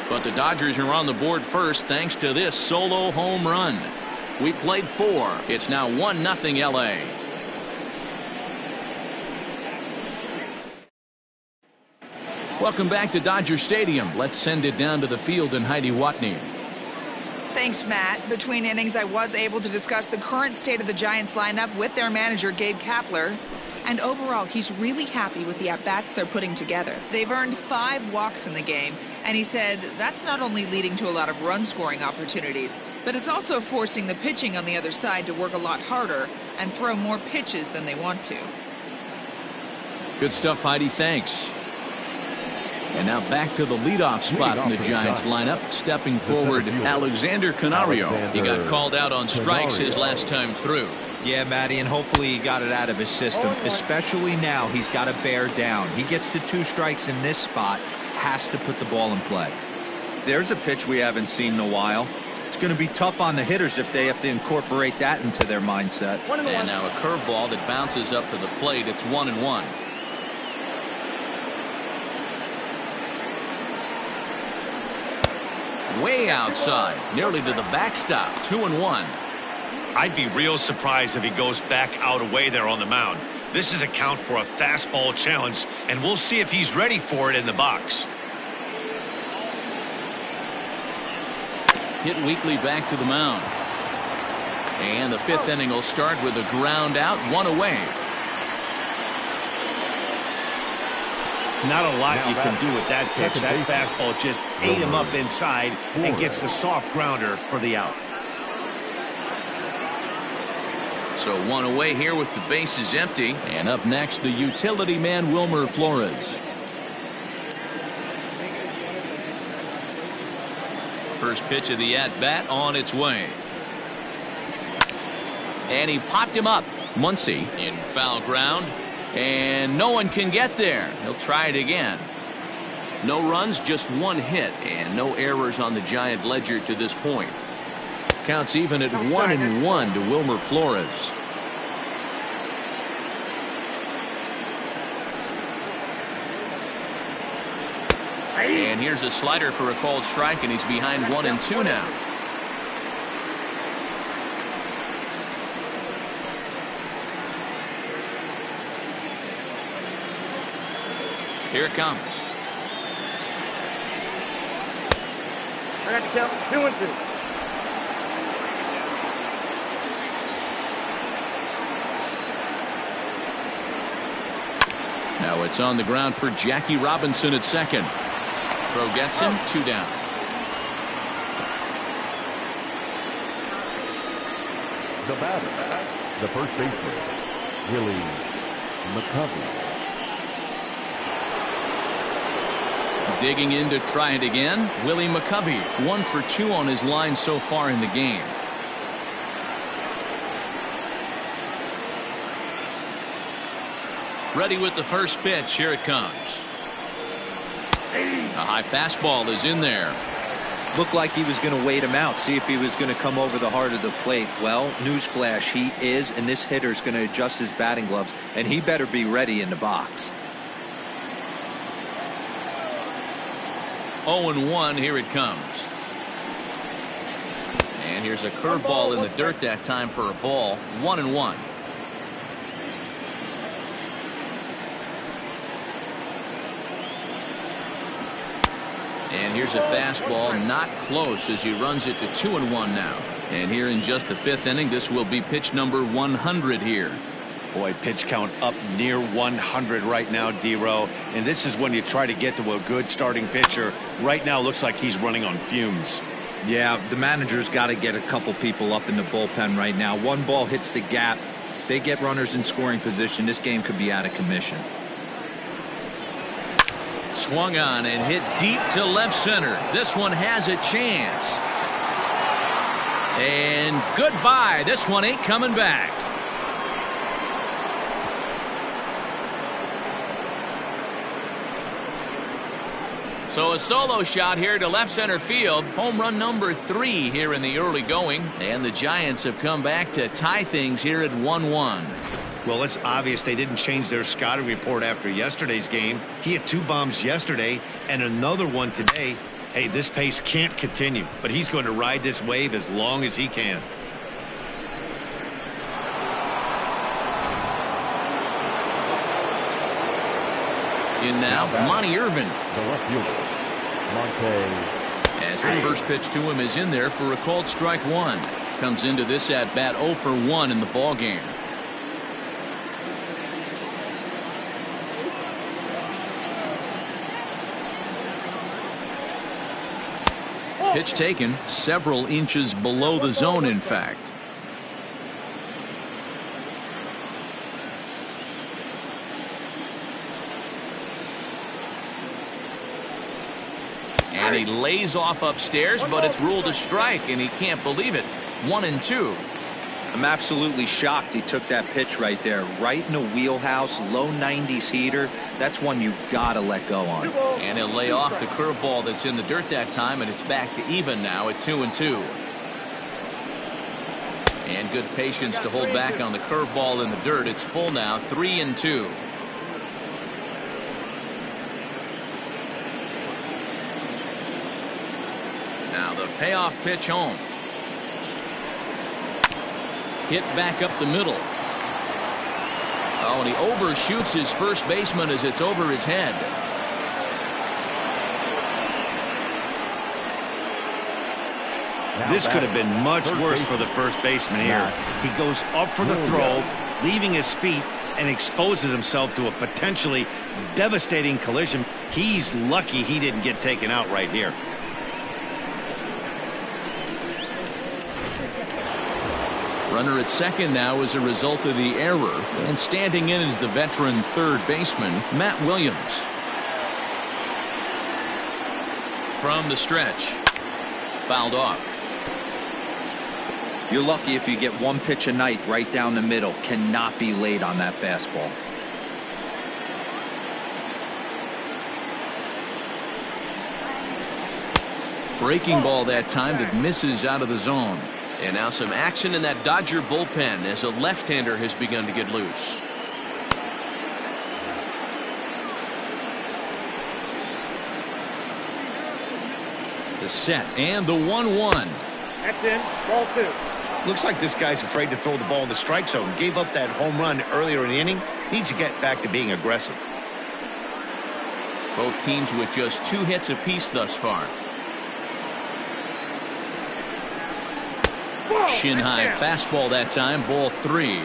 But the Dodgers are on the board first thanks to this solo home run. We played 4. It's now 1-0 LA. Welcome back to Dodger Stadium. Let's send it down to the field and Heidi Watney. Thanks, Matt. Between innings, I was able to discuss the current state of the Giants lineup with their manager, Gabe Kapler. And overall, he's really happy with the at-bats they're putting together. They've earned 5 walks in the game, and he said that's not only leading to a lot of run-scoring opportunities, but it's also forcing the pitching on the other side to work a lot harder and throw more pitches than they want to. Good stuff, Heidi. Thanks. And now back to the leadoff spot in the Giants lineup. Stepping forward, Alexander Canario. He got called out on strikes his last time through. Yeah, Matty, and hopefully he got it out of his system. Especially now, he's got to bear down. He gets the 2 strikes in this spot, has to put the ball in play. There's a pitch we haven't seen in a while. It's going to be tough on the hitters if they have to incorporate that into their mindset. And now a curveball that bounces up to the plate. It's 1-1. Way outside, nearly to the backstop. 2-1. I'd be real surprised if he goes back out away there on the mound. This is a count for a fastball challenge, and we'll see if he's ready for it in the box. Hit weakly back to the mound. And the 5th inning will start with a ground out, 1 away. Not a lot you can do with that pitch. That fastball just ate him up inside and gets the soft grounder for the out. So 1 away here with the bases empty. And up next, the utility man, Wilmer Flores. First pitch of the at-bat on its way. And he popped him up. Muncy in foul ground. And no one can get there. He'll try it again. No runs, just 1 hit, and no errors on the Giant ledger to this point. Counts even at 1-1 to Wilmer Flores. And here's a slider for a called strike, and he's behind 1-2 now. Here it comes. I got to count 2-2. Now it's on the ground for Jackie Robinson at second. Throw gets him, 2 down. The batter, the first baseman, Willie McCovey. Digging in to try it again, Willie McCovey. 1 for 2 on his line so far in the game. Ready with the first pitch. Here it comes. A high fastball is in there. Looked like he was going to wait him out, see if he was going to come over the heart of the plate. Well, newsflash, he is, and this hitter's going to adjust his batting gloves, and he better be ready in the box. 0-1, here it comes. And here's a curveball in the dirt that time for a ball. 1-1. And here's a fastball not close as he runs it to 2-1 now. And here in just the 5th inning, this will be pitch number 100 here. Boy, pitch count up near 100 right now, D-Row. And this is when you try to get to a good starting pitcher. Right now, looks like he's running on fumes. Yeah, the manager's got to get a couple people up in the bullpen right now. One ball hits the gap. They get runners in scoring position. This game could be out of commission. Swung on and hit deep to left center. This one has a chance. And goodbye. This one ain't coming back. So a solo shot here to left center field. Home run number 3 here in the early going. And the Giants have come back to tie things here at 1-1. Well, it's obvious they didn't change their scouting report after yesterday's game. He had 2 bombs yesterday and another one today. Hey, this pace can't continue, but he's going to ride this wave as long as he can. In now, Monty Irvin. The left fielder, Monte. As the first pitch to him is in there for a called strike 1. Comes into this at bat 0 for 1 in the ball game. Pitch taken several inches below the zone, in fact. And he lays off upstairs, but it's ruled a strike, and he can't believe it. 1-2. I'm absolutely shocked he took that pitch right there. Right in the wheelhouse, low 90s heater. That's one you gotta let go on. And he'll lay off the curveball that's in the dirt that time, and it's back to even now at 2-2. And good patience to hold back on the curveball in the dirt. It's full now, 3-2. Now the payoff pitch home. Hit back up the middle. Oh, and he overshoots his first baseman as it's over his head. This could have been much worse for the first baseman here. He goes up for the throw, leaving his feet, and exposes himself to a potentially devastating collision. He's lucky he didn't get taken out right here. Runner at second now as a result of the error, and standing in is the veteran third baseman, Matt Williams. From the stretch. Fouled off. You're lucky if you get one pitch a night right down the middle. Cannot be late on that fastball. Breaking ball that time that misses out of the zone. And now some action in that Dodger bullpen as a left-hander has begun to get loose. The set and the 1-1. That's in. Ball 2. Looks like this guy's afraid to throw the ball in the strike zone. Gave up that home run earlier in the inning. Needs to get back to being aggressive. Both teams with just 2 hits apiece thus far. Shin high fastball that time, ball 3.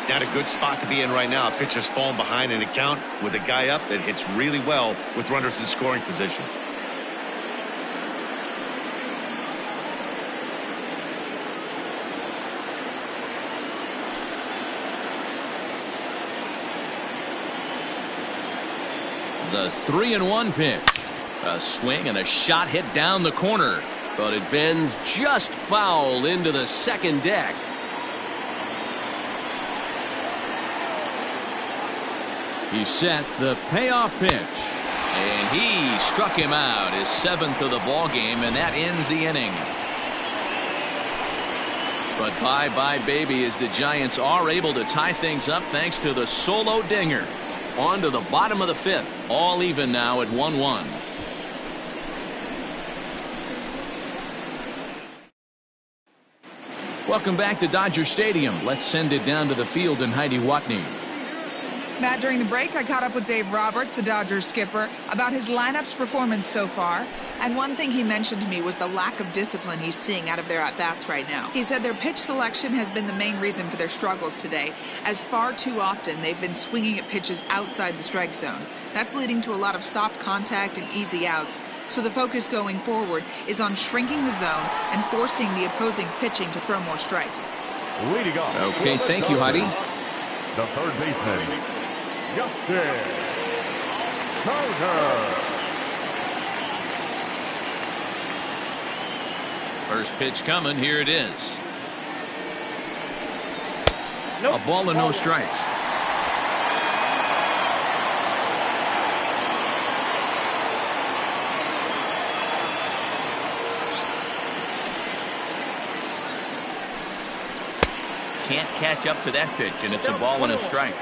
Not a good spot to be in right now. Pitcher's falling behind in the count with a guy up that hits really well with runners in scoring position. The 3-1 pitch. A swing and a shot hit down the corner. But it bends just foul into the second deck. He set the payoff pitch. And he struck him out, his 7th of the ball game, and that ends the inning. But bye-bye, baby, as the Giants are able to tie things up thanks to the solo dinger. On to the bottom of the 5th. All even now at 1-1. Welcome back to Dodger Stadium. Let's send it down to the field in Heidi Watney. Matt, during the break, I caught up with Dave Roberts, the Dodgers skipper, about his lineup's performance so far. And one thing he mentioned to me was the lack of discipline he's seeing out of their at-bats right now. He said their pitch selection has been the main reason for their struggles today, as far too often they've been swinging at pitches outside the strike zone. That's leading to a lot of soft contact and easy outs. So the focus going forward is on shrinking the zone and forcing the opposing pitching to throw more strikes. Leading off. Okay, thank you, Heidi. The third baseman, Justin Turner. First pitch coming. Here it is. Nope. A ball and no strikes. Can't catch up to that pitch, and it's a ball and a strike.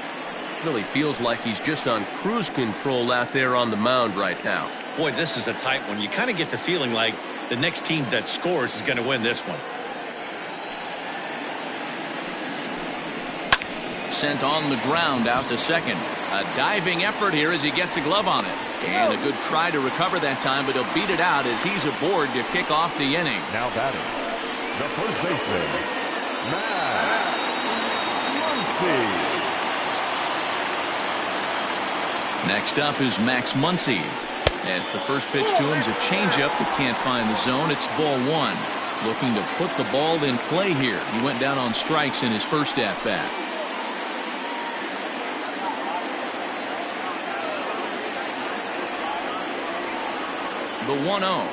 Really feels like he's just on cruise control out there on the mound right now. Boy, this is a tight one. You kind of get the feeling like the next team that scores is going to win this one. Sent on the ground out to second. A diving effort here as he gets a glove on it. And a good try to recover that time, but he'll beat it out as he's aboard to kick off the inning. Now batting, the first baseman, Matt Muncy. Next up is Max Muncy. As the first pitch to him is a changeup that can't find the zone. It's ball one. Looking to put the ball in play here. He went down on strikes in his first at bat. The 1-0.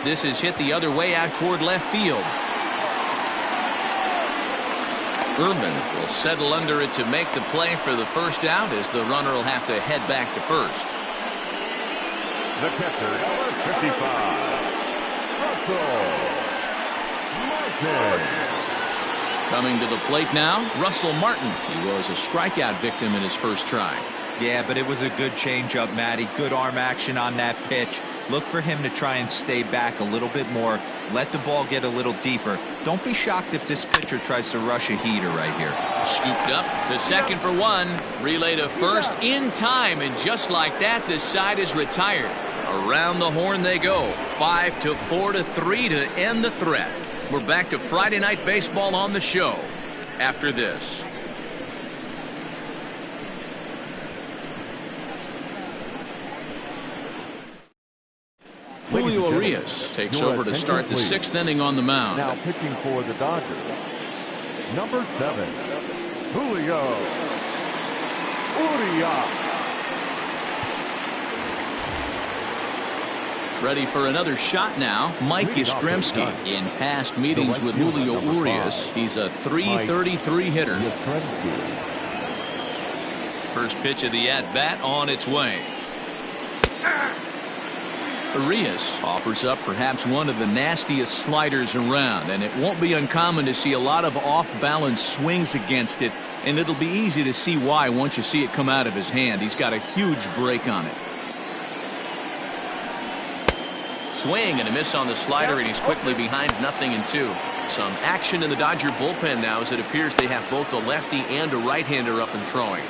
This is hit the other way out toward left field. Urban will settle under it to make the play for the first out, as the runner will have to head back to first. The catcher, number 55, Russell Martin. Coming to the plate now, Russell Martin. He was a strikeout victim in his first try. Yeah, but it was a good changeup, Matty. Good arm action on that pitch. Look for him to try and stay back a little bit more. Let the ball get a little deeper. Don't be shocked if this pitcher tries to rush a heater right here. Scooped up to second for one. Relay to first in time, and just like that, this side is retired. Around the horn they go. 5-4-3 to end the threat. We're back to Friday Night Baseball on the show after this. Julio Urias takes over to start the sixth inning on the mound. Now pitching for the Dodgers, number 7, Julio Urias. Ready for another shot now, Mike Yastrzemski. In past meetings with Julio Urias, he's a .333 hitter. First pitch of the at-bat on its way. Urias offers up perhaps one of the nastiest sliders around, and it won't be uncommon to see a lot of off-balance swings against it, and it'll be easy to see why once you see it come out of his hand. He's got a huge break on it. Swing and a miss on the slider, and he's quickly behind 0-2. Some action in the Dodger bullpen now, as it appears they have both a lefty and a right-hander up and throwing.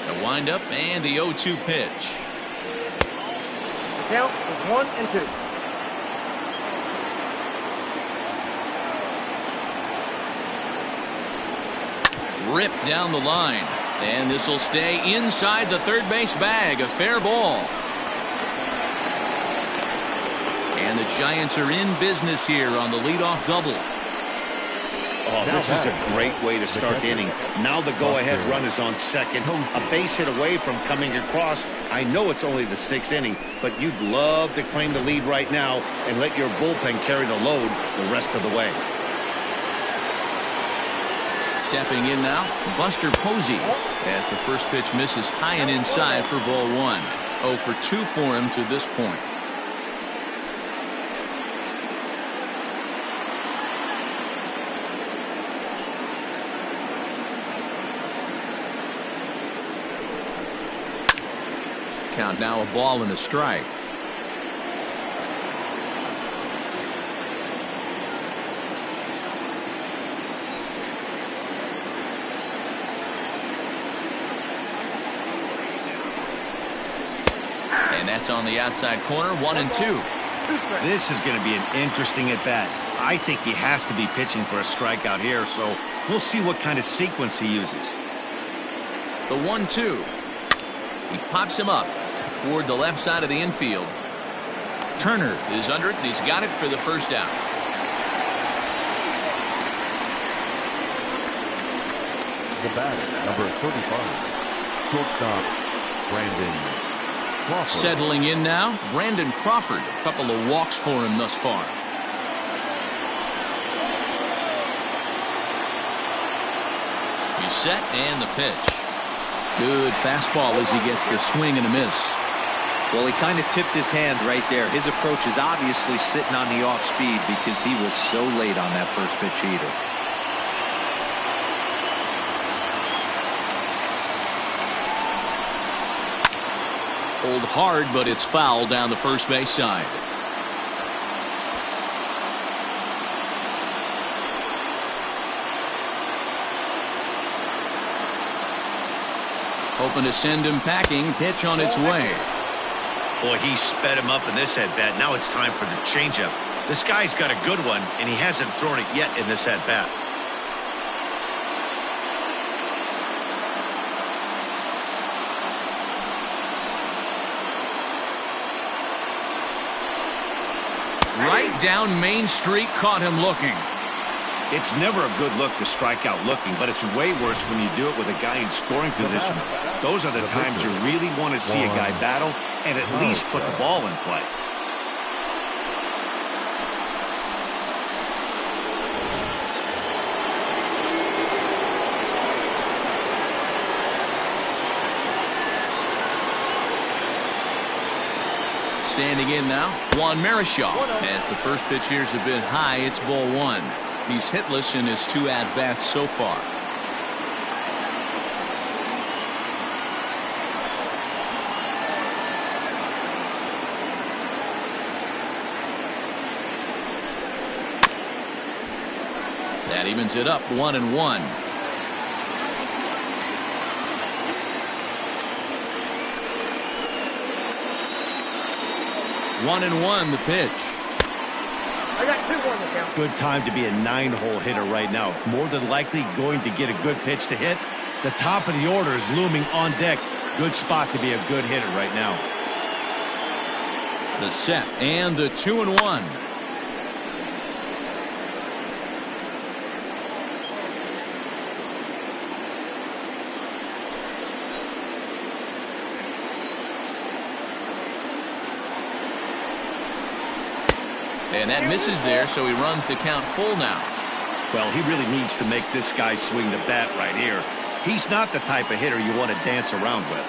The windup and the 0-2 pitch. The count is 1-2. Ripped down the line. And this will stay inside the third base bag. A fair ball. And the Giants are in business here on the leadoff double. Oh, this is a great way to start the inning. Now the go-ahead run is on second. A base hit away from coming across. I know it's only the 6th inning, but you'd love to claim the lead right now and let your bullpen carry the load the rest of the way. Stepping in now, Buster Posey, as the first pitch misses high and inside for ball one. 0 for 2 for him to this point. Count now, a ball and a strike. And that's on the outside corner, 1-2. This is going to be an interesting at-bat. I think he has to be pitching for a strikeout here, so we'll see what kind of sequence he uses. The 1-2. He pops him up toward the left side of the infield. Turner is under it, and he's got it for the first out. The batter, number 35, shortstop, Brandon Crawford. Settling in now, Brandon Crawford. A couple of walks for him thus far. He's set, and the pitch. Good fastball as he gets the swing and a miss. Well, he kind of tipped his hand right there. His approach is obviously sitting on the off speed because he was so late on that first pitch heater. Pulled hard, but it's foul down the first base side. Hoping to send him packing. Pitch on its way. Boy, he sped him up in this at-bat. Now it's time for the changeup. This guy's got a good one, and he hasn't thrown it yet in this at-bat. Right down Main Street, caught him looking. It's never a good look to strike out looking, but it's way worse when you do it with a guy in scoring position. Those are the times you really want to see a guy battle and at least put the ball in play. Standing in now, Juan Marichal. As the first pitch here's a bit high, it's ball one. He's hitless in his 2 at-bats so far. That evens it up, 1-1. One and one, the pitch. I got 2-1 to count. Good time to be a 9-hole hitter right now. More than likely going to get a good pitch to hit. The top of the order is looming on deck. Good spot to be a good hitter right now. The set and the 2-1. And that misses there, so he runs the count full now. Well, he really needs to make this guy swing the bat right here. He's not the type of hitter you want to dance around with.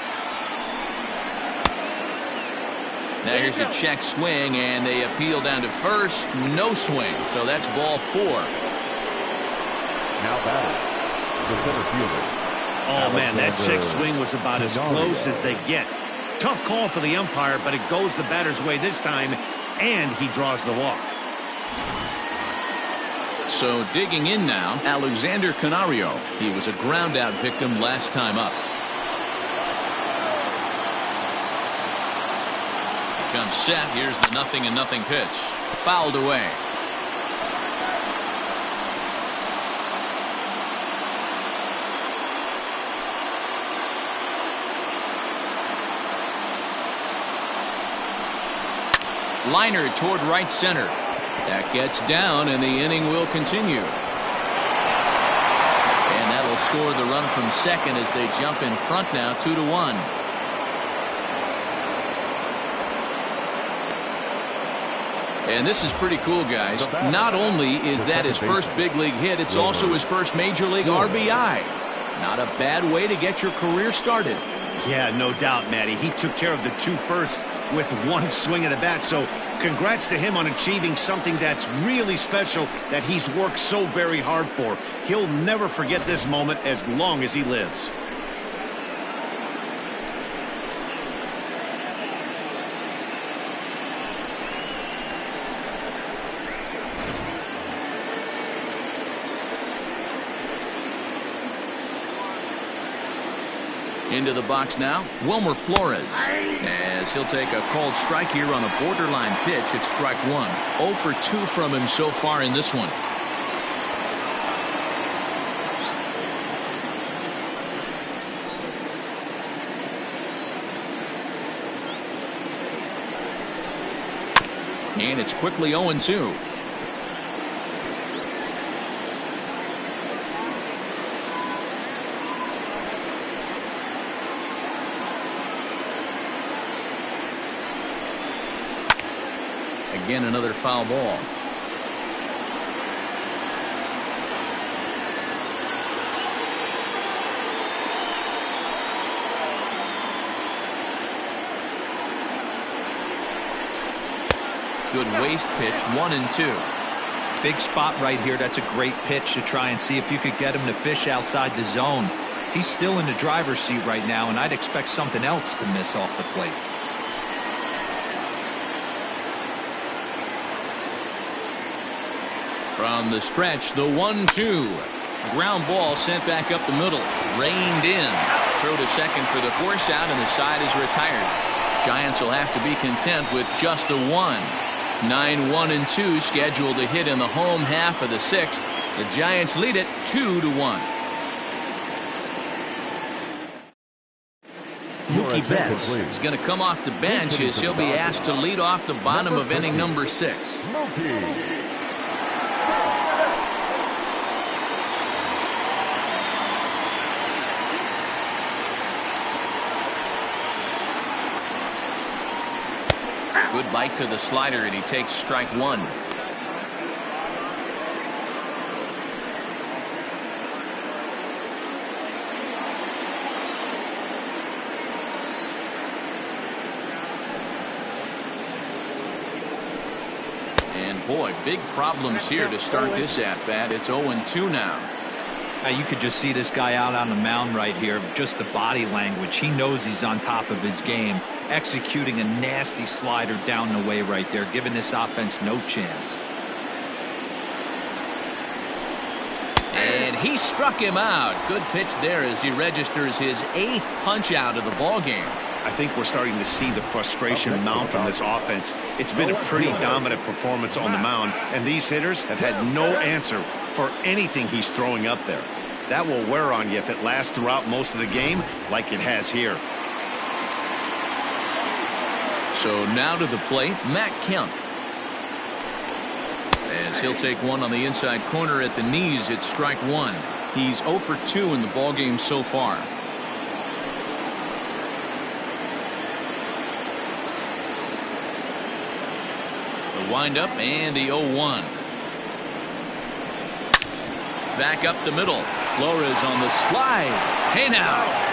Now here's a check swing, and they appeal down to first. No swing, so that's ball 4. Now batting, the center fielder. Oh, man, that check swing was about as close as they get. Tough call for the umpire, but it goes the batter's way this time, and he draws the walk. So digging in now, Alexander Canario. He was a ground-out victim last time up. He comes set. Here's the 0-0 pitch. Fouled away. Liner toward right center. That gets down, and the inning will continue. And that'll score the run from second as they jump in front now, 2-1. And this is pretty cool, guys. Not only is that his first big league hit, it's also his first major league RBI. Not a bad way to get your career started. Yeah, no doubt, Matty. He took care of the 2 first with 1 swing of the bat. So congrats to him on achieving something that's really special that he's worked so very hard for. He'll never forget this moment as long as he lives. Into the box now, Wilmer Flores. As he'll take a called strike here on a borderline pitch. It's strike one. 0 for 2 from him so far in this one. And it's quickly 0-2. Again, another foul ball. Good waist pitch, 1-2. Big spot right here. That's a great pitch to try and see if you could get him to fish outside the zone. He's still in the driver's seat right now, and I'd expect something else to miss off the plate. From the stretch, the 1-2. Ground ball sent back up the middle. Reined in. Throw to second for the force out, and the side is retired. Giants will have to be content with just the one. 9-1-2 scheduled to hit in the home half of the sixth. The Giants lead it 2-1. Mookie Betts is going to come off the bench as he'll be asked to lead off the bottom of inning number 6. Good bite to the slider, and he takes strike one. And boy, big problems here to start this at bat. It's 0-2 now. You could just see this guy out on the mound right here. Just the body language. He knows he's on top of his game. Executing a nasty slider down the way right there, giving this offense no chance. And he struck him out. Good pitch there as he registers his 8th punch out of the ball game. I think we're starting to see the frustration mount from this offense. It's been a pretty dominant performance on the mound, and these hitters have had no answer for anything he's throwing up there. That will wear on you if it lasts throughout most of the game like it has here. So now to the plate, Matt Kemp. As he'll take one on the inside corner at the knees, it's strike one. He's 0 for 2 in the ballgame so far. The windup and the 0-1. Back up the middle. Flores on the slide. Hey now.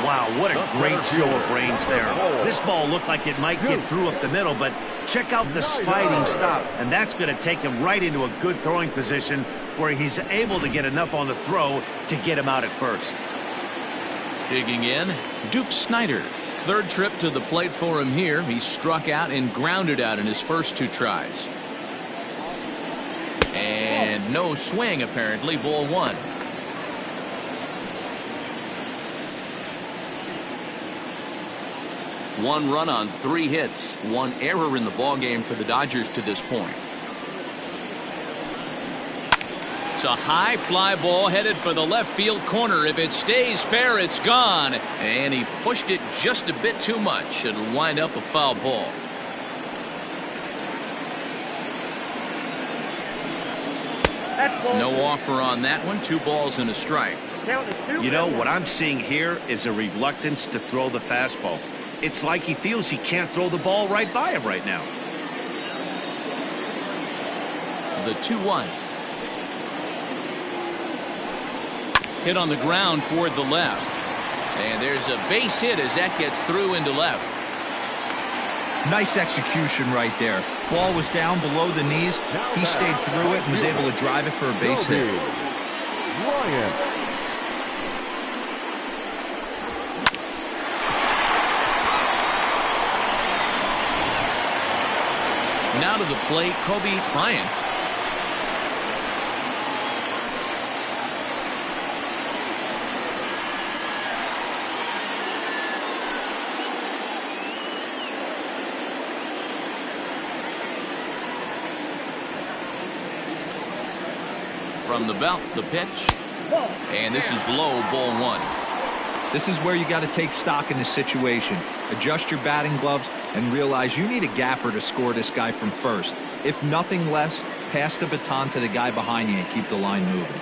Wow, what a great show of range there. This ball looked like it might get through up the middle, but check out the sliding stop, and that's going to take him right into a good throwing position where he's able to get enough on the throw to get him out at first. Digging in, Duke Snider. 3rd trip to the plate for him here. He struck out and grounded out in his first 2 tries. And no swing, apparently. Ball 1. One run on 3 hits. 1 error in the ballgame for the Dodgers to this point. It's a high fly ball headed for the left field corner. If it stays fair, it's gone. And he pushed it just a bit too much. It'll wind up a foul ball. No offer on that one. 2 balls and a strike. You know, what I'm seeing here is a reluctance to throw the fastball. It's like he feels he can't throw the ball right by him right now. The 2-1. Hit on the ground toward the left. And there's a base hit as that gets through into left. Nice execution right there. Ball was down below the knees. He stayed through it and was able to drive it for a base hit. Now to the plate, Kobe Bryant. From the belt, the pitch. And this is low, ball one. This is where you got to take stock in the situation. Adjust your batting gloves and realize you need a gapper to score this guy from first. If nothing less, pass the baton to the guy behind you and keep the line moving.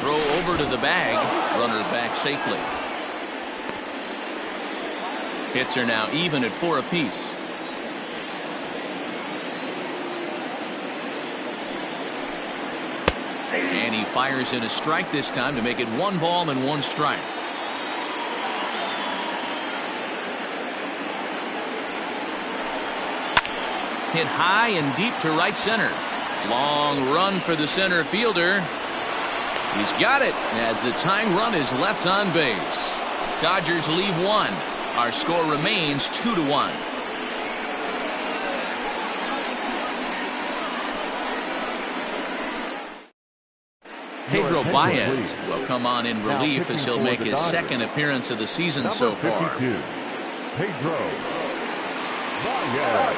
Throw over to the bag. Runner back safely. Hits are now even at 4 apiece. And he fires in a strike this time to make it 1 ball and 1 strike. Hit high and deep to right center. Long run for the center fielder. He's got it as the tying run is left on base. Dodgers leave 1. Our score remains 2-1. Pedro Baez will come on in relief as he'll make his second appearance of the season so far. Pedro Baez.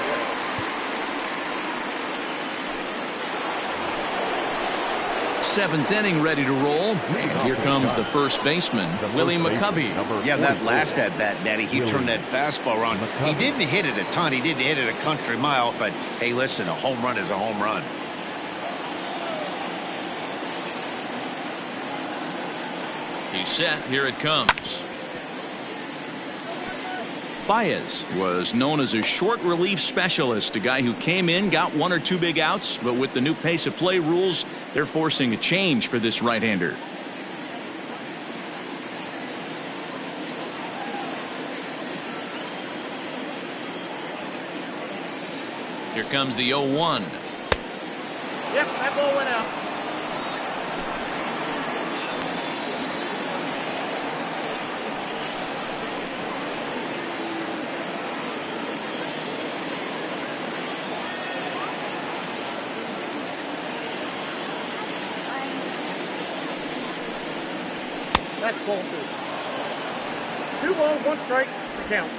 Seventh inning ready to roll. And here comes the first baseman, Willie McCovey. Yeah, that last at bat, Daddy, he turned that fastball around. He didn't hit it a ton. He didn't hit it a country mile. But, hey, listen, a home run is a home run. He's set. Here it comes. Baez was known as a short relief specialist, a guy who came in, got 1 or 2 big outs, but with the new pace of play rules, they're forcing a change for this right-hander. Here comes the 0-1. Yep, that ball went out. That's ball 2. 2 balls, 1 strike, the count.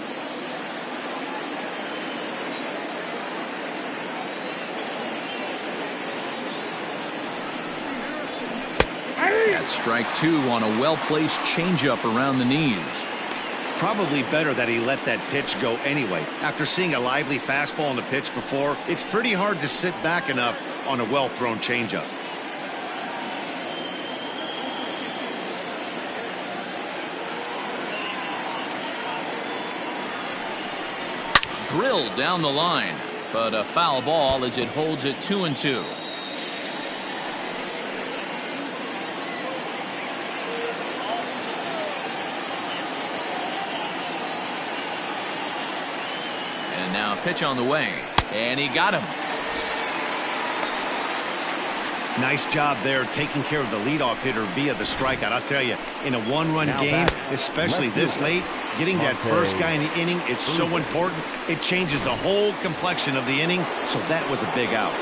That's strike 2 on a well-placed changeup around the knees. Probably better that he let that pitch go anyway. After seeing a lively fastball on the pitch before, it's pretty hard to sit back enough on a well-thrown changeup. Drilled down the line, but a foul ball as it holds it 2-2. And now a pitch on the way, and he got him. Nice job there taking care of the leadoff hitter via the strikeout. I'll tell you, in a 1-run game, especially this late, getting that first guy in the inning is so important. It changes the whole complexion of the inning, so that was a big out.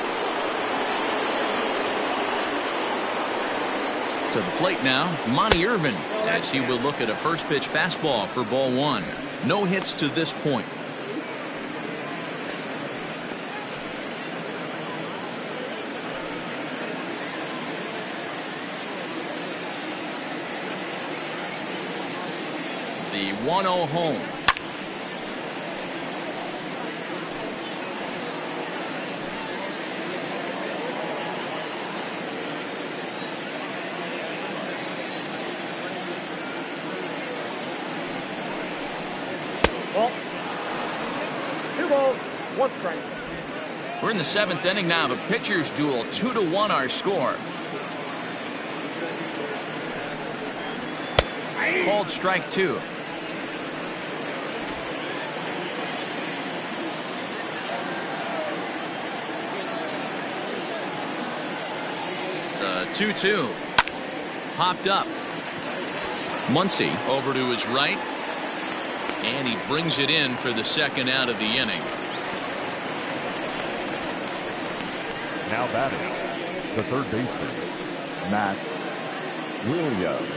To the plate now, Monty Irvin, as he will look at a first pitch fastball for ball 1. No hits to this point. The 1-0 home. Well, 2 balls, 1 strike. We're in the 7th inning now of a pitcher's duel. 2-1 our score. Called strike 2. 2-2. Popped up. Muncy over to his right. And he brings it in for the second out of the inning. Now batting, the third baseman, Matt Williams.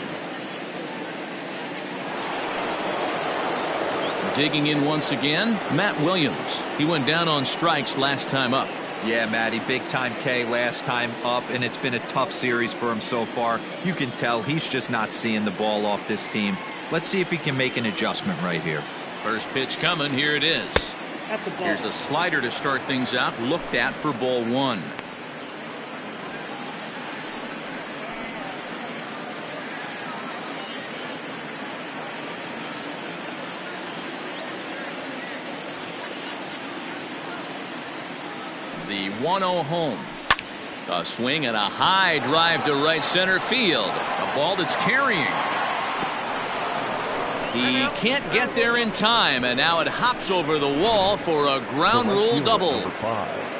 Digging in once again, Matt Williams. He went down on strikes last time up. Yeah, Matty, big-time K last time up, and it's been a tough series for him so far. You can tell he's just not seeing the ball off this team. Let's see if he can make an adjustment right here. First pitch coming. Here it is. Here's a slider to start things out. Looked at for ball one. The 1-0 home. A swing and a high drive to right center field. A ball that's carrying. He can't get there in time, and now it hops over the wall for a ground rule double.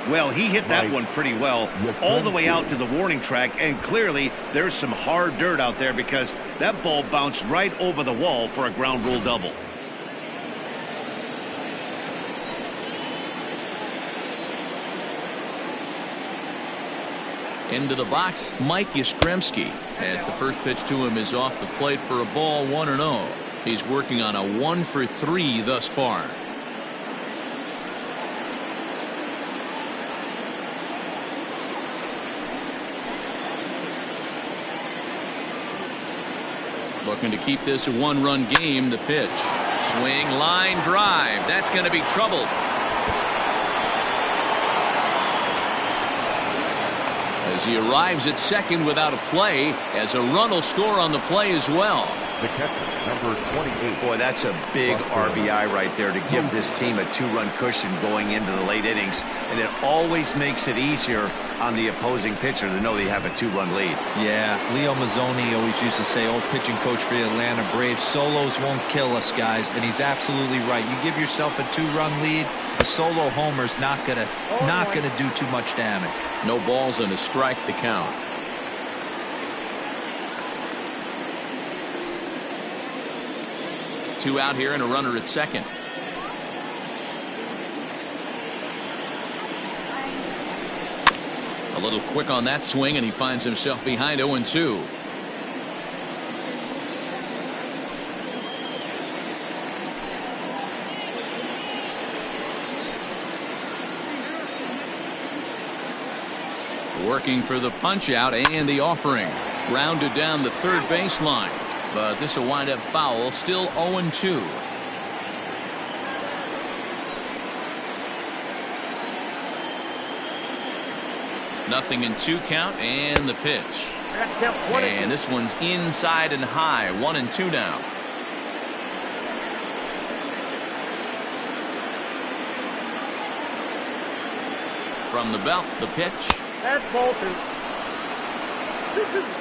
Well, he hit that one pretty well all the way out to the warning track, and clearly there's some hard dirt out there because that ball bounced right over the wall for a ground rule double. Into the box, Mike Yastrzemski, as the first pitch to him is off the plate for a ball, 1-0. He's working on a 1-for-3 thus far. Looking to keep this a one-run game. The pitch. Swing, line drive. That's going to be trouble. As he arrives at second without a play, as a run will score on the play as well. The catcher, number 28. Boy, that's a big RBI right there to give this team a two-run cushion going into the late innings. And it always makes it easier on the opposing pitcher to know they have a two-run lead. Yeah, Leo Mazzoni always used to say, old pitching coach for the Atlanta Braves, solos won't kill us, guys. And he's absolutely right. You give yourself a two-run lead, a solo homer's not gonna do too much damage. No balls and a strike to count. Two out here and a runner at second. A little quick on that swing, and he finds himself behind 0-2. Working for the punch out and the offering. Grounded down the third baseline. But this will wind up foul. Still 0-2. Nothing in 2 count, and the pitch. And this one's inside and high. 1-2 now. From the belt, the pitch. That's ball 2.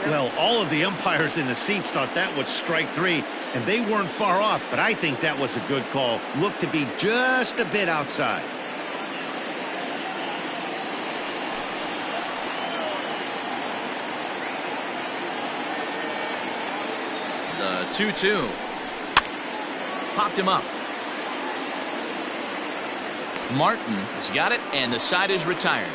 Well, all of the umpires in the seats thought that was strike 3, and they weren't far off, but I think that was a good call. Looked to be just a bit outside. The 2-2. Popped him up. Martin has got it, and the side is retired.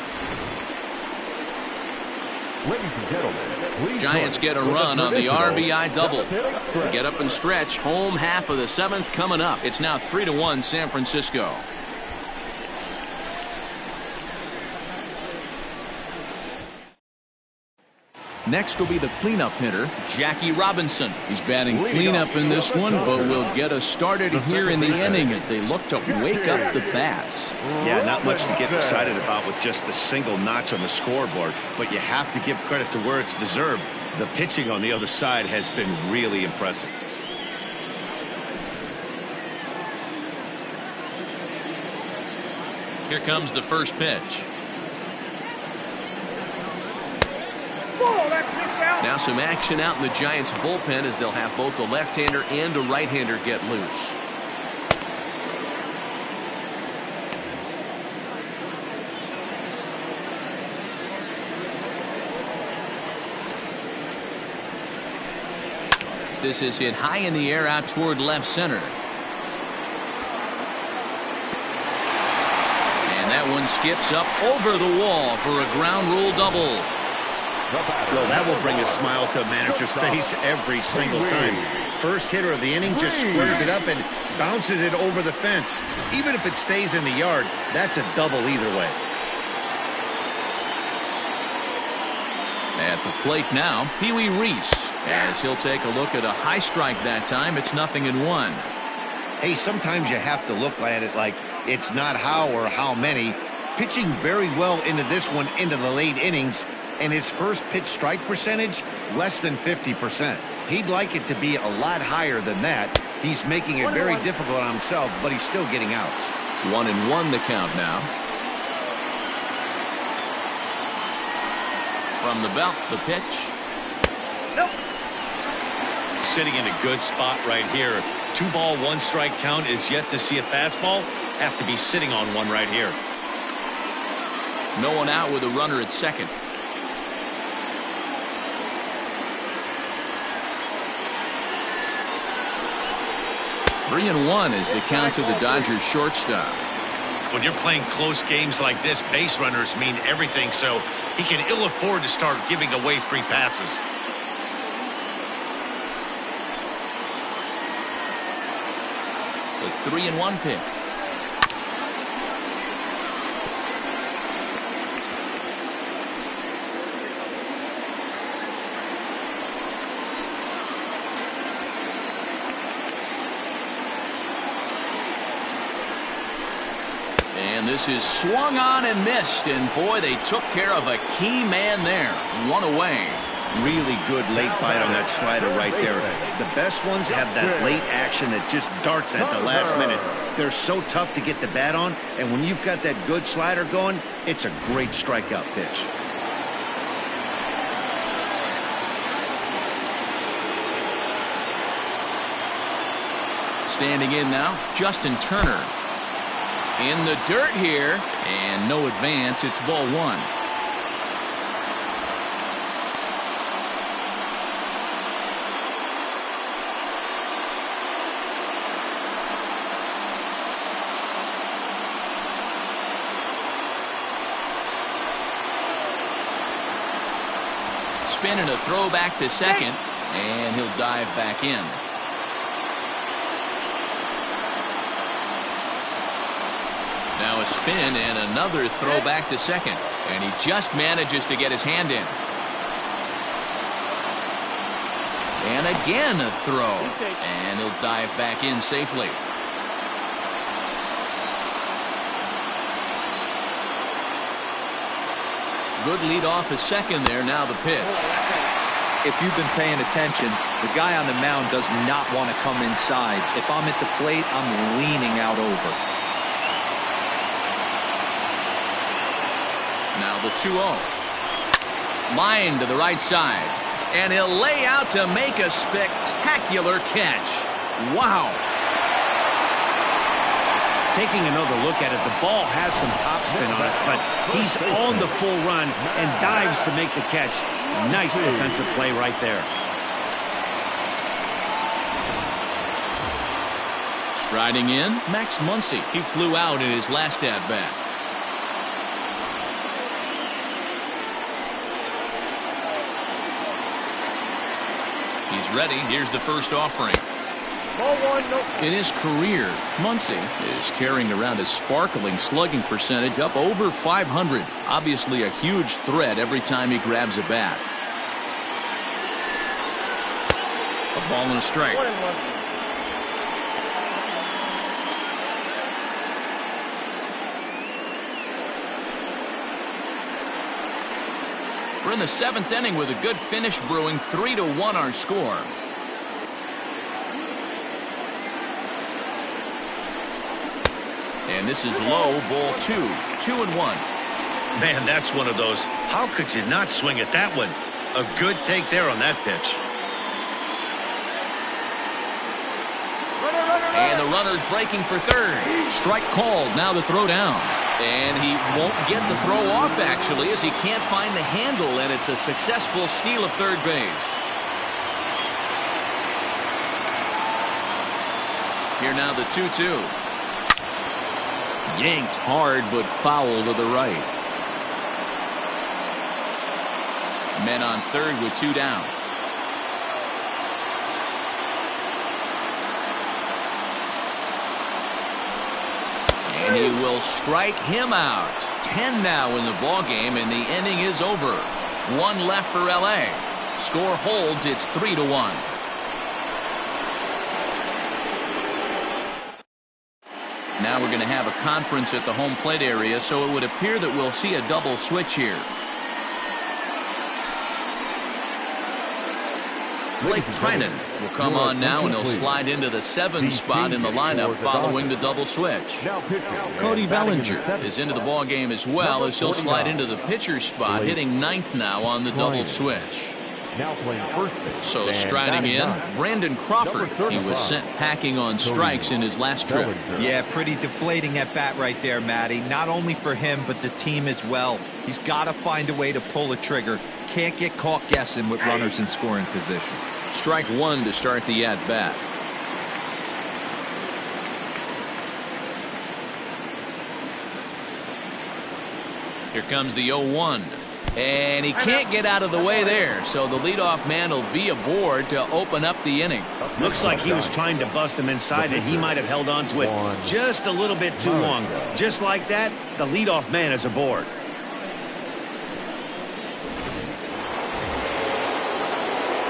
Ladies and gentlemen, Giants get a run on the RBI double. Get up and stretch. Home half of the 7th coming up. It's now 3-1 San Francisco. Next will be the cleanup hitter, Jackie Robinson. He's batting cleanup in this one, but will get us started here in the inning as they look to wake up the bats. Yeah, not much to get excited about with just a single notch on the scoreboard, but you have to give credit to where it's deserved. The pitching on the other side has been really impressive. Here comes the first pitch. Now some action out in the Giants bullpen as they'll have both the left-hander and a right-hander get loose. This is hit high in the air out toward left center. And that one skips up over the wall for a ground rule double. Well, that will bring a smile to a manager's face every single time. First hitter of the inning just squares it up and bounces it over the fence. Even if it stays in the yard, that's a double either way. At the plate now, Pee Wee Reese, as he'll take a look at a high strike that time. It's 0-1. Hey, sometimes you have to look at it like it's not how or how many. Pitching very well into this one into the late innings, and his first pitch strike percentage less than 50%. He'd like it to be a lot higher than that. He's making it very difficult on himself, but he's still getting outs. 1-1 the count now. From the belt, the pitch. Nope. Sitting in a good spot right here. 2-ball, 1-strike count is yet to see a fastball. Have to be sitting on one right here. No one out with a runner at second. Three and one is the count to the Dodgers shortstop. When you're playing close games like this, base runners mean everything, so he can ill afford to start giving away free passes. The 3-1 pitch. And this is swung on and missed, and boy, they took care of a key man there. One away. Really good late bite on that slider right there. The best ones have that late action that just darts at the last minute. They're so tough to get the bat on, and when you've got that good slider going, it's a great strikeout pitch. Standing in now, Justin Turner. In the dirt here, and no advance. It's ball one. Spin and a throw back to second, and he'll dive back in. Now a spin and another throw back to second, and he just manages to get his hand in. And again a throw, and he'll dive back in safely. Good lead off a second there. Now the pitch. If you've been paying attention, the guy on the mound does not want to come inside. If I'm at the plate, I'm leaning out over. Now the 2-0. Line to the right side. And he'll lay out to make a spectacular catch. Wow. Taking another look at it, the ball has some topspin on it, but he's on the full run and dives to make the catch. Nice defensive play right there. Striding in, Max Muncy. He flew out in his last at-bat. He's ready. Here's the first offering. Ball one, nope. In his career, Muncy is carrying around a sparkling slugging percentage up over 500. Obviously a huge threat every time he grabs a bat. A ball and a strike. 1-1. We're in the 7th inning with a good finish brewing. 3-1 our score. And this is low, ball 2. 2-1. Man, that's one of those. How could you not swing at that one? A good take there on that pitch. And the runner's breaking for third. Strike called. Now the throw down. And he won't get the throw off, actually, as he can't find the handle, and it's a successful steal of third base. Here now the 2-2. Yanked hard, but foul to the right. Men on third with 2 down. And he will strike him out. 10 now in the ball game, and the inning is over. One left for LA. Score holds. It's 3-1. Now we're going to have a conference at the home plate area, so it would appear that we'll see a double switch here. Blake Trinan will come on now, and he'll slide into the 7th spot in the lineup following the double switch. Cody Bellinger is into the ball game as well, as he'll slide into the pitcher spot, hitting 9th now on the double switch. So striding in, Brandon Crawford. He was sent packing on strikes in his last trip. Yeah, pretty deflating at bat right there, Matty. Not only for him, but the team as well. He's got to find a way to pull a trigger. Can't get caught guessing with runners in scoring position. Strike one to start the at-bat. Here comes the 0-1. And he can't get out of the way there, so the leadoff man will be aboard to open up the inning. Looks like he was trying to bust him inside, and he might have held on to it just a little bit too long. Just like that, the leadoff man is aboard.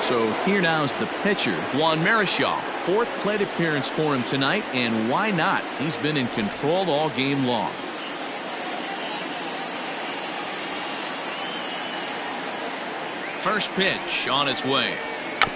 So here now's the pitcher, Juan Marichal. 4th plate appearance for him tonight, and why not? He's been in control all game long. First pitch on its way.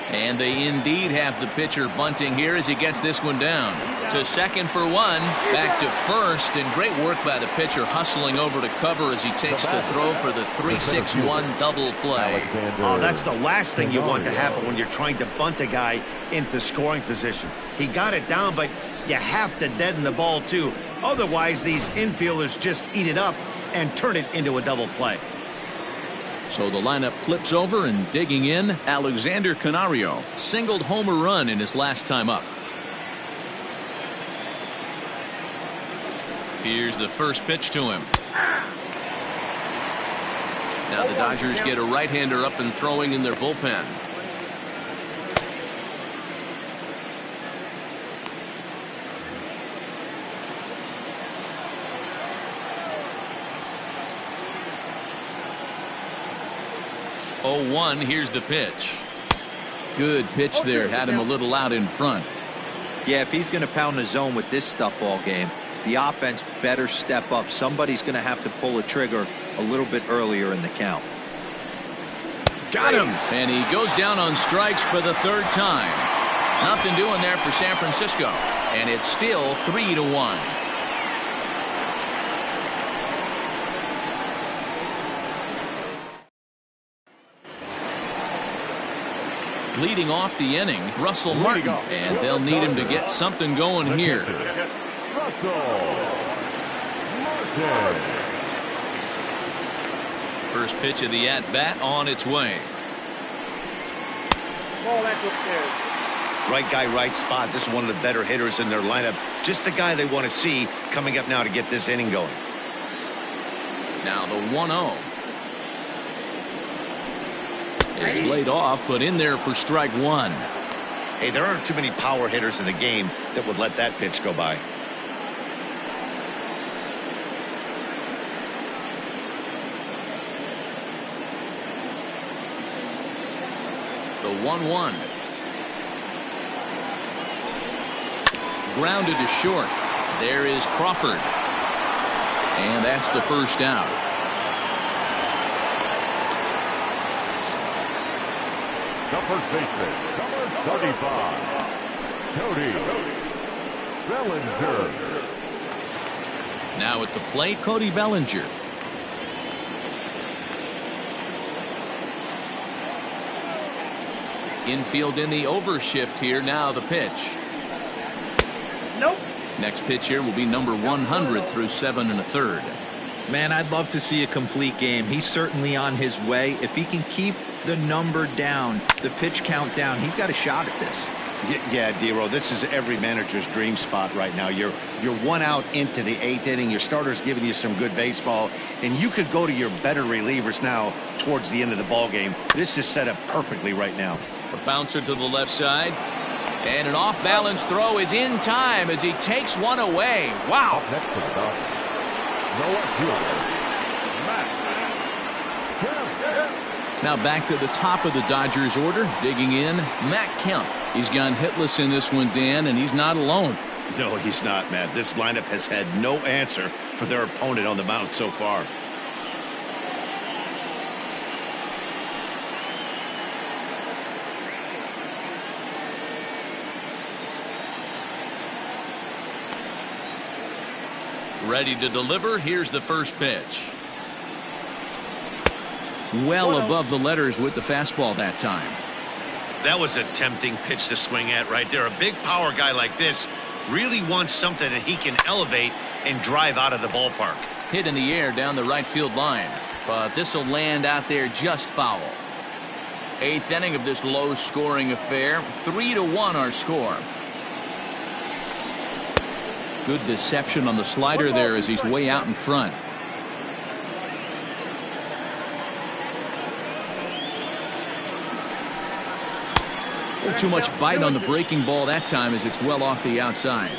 And they indeed have the pitcher bunting here as he gets this one down. To second for one. Back to first. And great work by the pitcher hustling over to cover as he takes the throw for the 3-6-1 double play. Oh, that's the last thing you want to happen when you're trying to bunt a guy into scoring position. He got it down, but you have to deaden the ball too. Otherwise, these infielders just eat it up and turn it into a double play. So the lineup flips over, and digging in, Alexander Canario. Singled homer run in his last time up. Here's the first pitch to him. Now the Dodgers get a right-hander up and throwing in their bullpen. Oh, here's the pitch. Good pitch there. Had him a little out in front. Yeah, if he's going to pound the zone with this stuff all game, the offense better step up. Somebody's going to have to pull a trigger a little bit earlier in the count. Got him. And he goes down on strikes for the 3rd time. Nothing doing there for San Francisco. And it's still 3-1. Leading off the inning, Russell Martin, and they'll need him to get something going here. First pitch of the at-bat on its way. Right guy, right spot. This is one of the better hitters in their lineup. Just the guy they want to see coming up now to get this inning going. Now the 1-0. It's laid off, but in there for strike one. Hey, there aren't too many power hitters in the game that would let that pitch go by. The 1-1. Grounded to short. There is Crawford. And that's the first out. The first baseman, number 35, Cody Bellinger. Now at the plate, Cody Bellinger. Infield in the overshift here. Now the pitch. Nope. Next pitch here will be number 100 through 7 1/3. Man, I'd love to see a complete game. He's certainly on his way. If he can keep the number down, the pitch count down, he's got a shot at this. Yeah, D-Row, this is every manager's dream spot right now. You're 1 out into the 8th inning. Your starter's giving you some good baseball, and you could go to your better relievers now towards the end of the ball game. This is set up perfectly right now. A bouncer to the left side. And an off-balance throw is in time as he takes one away. Wow. Up next to the Dodgers, the left fielder, Matt Kemp. Now back to the top of the Dodgers order, digging in, Matt Kemp. He's gone hitless in this one, Dan, and he's not alone. No, he's not, Matt. This lineup has had no answer for their opponent on the mound so far. Ready to deliver. Here's the first pitch. Well above the letters with the fastball that time. That was a tempting pitch to swing at right there. A big power guy like this really wants something that he can elevate and drive out of the ballpark. Hit in the air down the right field line, but this will land out there just foul. Eighth inning of this low-scoring affair. 3-1 our score. Good deception on the slider there as he's way out in front. Too much bite on the breaking ball that time as it's well off the outside.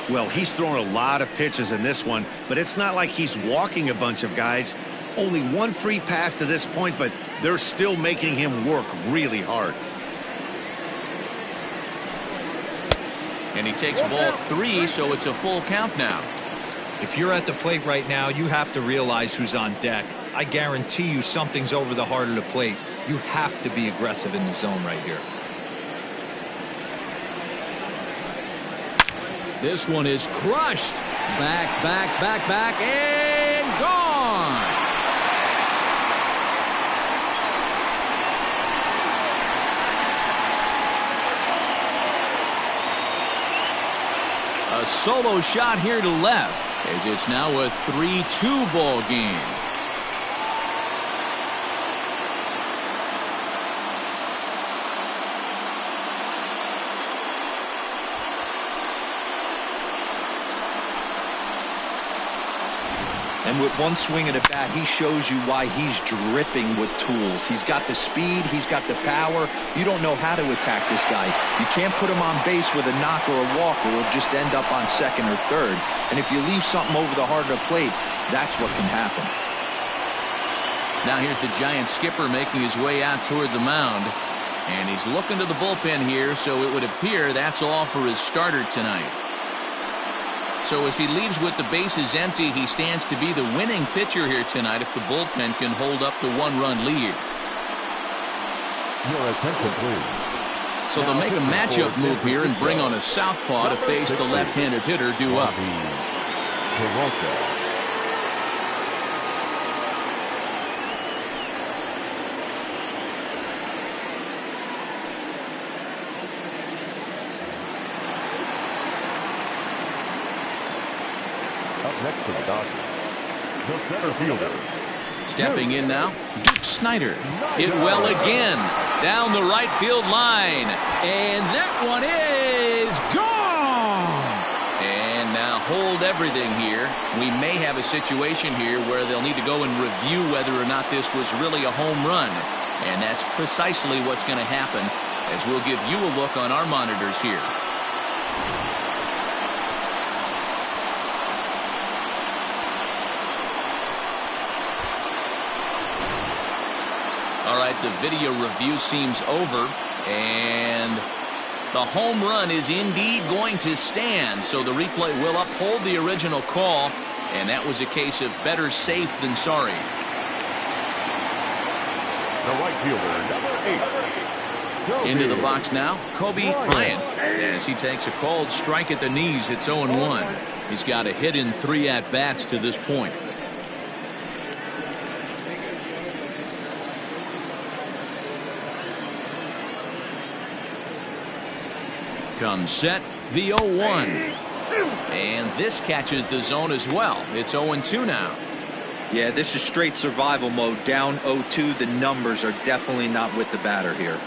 Well, he's thrown a lot of pitches in this one, but it's not like he's walking a bunch of guys. Only one free pass to this point, but they're still making him work really hard. And he takes ball 3, so it's a full count now. If you're at the plate right now, you have to realize who's on deck. I guarantee you something's over the heart of the plate. You have to be aggressive in the zone right here. This one is crushed. Back, and gone. A solo shot here to left as it's now a 3-2 ball game. And with one swing of the bat, he shows you why he's dripping with tools. He's got the speed. He's got the power. You don't know how to attack this guy. You can't put him on base with a knock or a walk, or he'll just end up on second or third. And if you leave something over the heart of the plate, that's what can happen. Now here's the Giant skipper making his way out toward the mound. And he's looking to the bullpen here, so it would appear that's all for his starter tonight. So as he leaves with the bases empty, he stands to be the winning pitcher here tonight if the bullpen can hold up the one-run lead. Your attention, please. So they'll make a matchup move here and bring on a southpaw to face the left-handed hitter due up. Toronto. Next to the Dodgers, the center fielder. Stepping in now, Duke Snider. Hit well again down the right field line. And that one is gone. And now hold everything here. We may have a situation here where they'll need to go and review whether or not this was really a home run. And that's precisely what's going to happen, as we'll give you a look on our monitors here. All right, the video review seems over, and the home run is indeed going to stand. So the replay will uphold the original call, and that was a case of better safe than sorry. The right fielder, number 8. Into the box now, Kobe Bryant, as he takes a called strike at the knees. It's 0-1. He's got a hit in 3 at-bats to this point. Comes set, the 0-1. And this catches the zone as well. It's 0-2 now. Yeah, this is straight survival mode. Down 0-2. The numbers are definitely not with the batter here.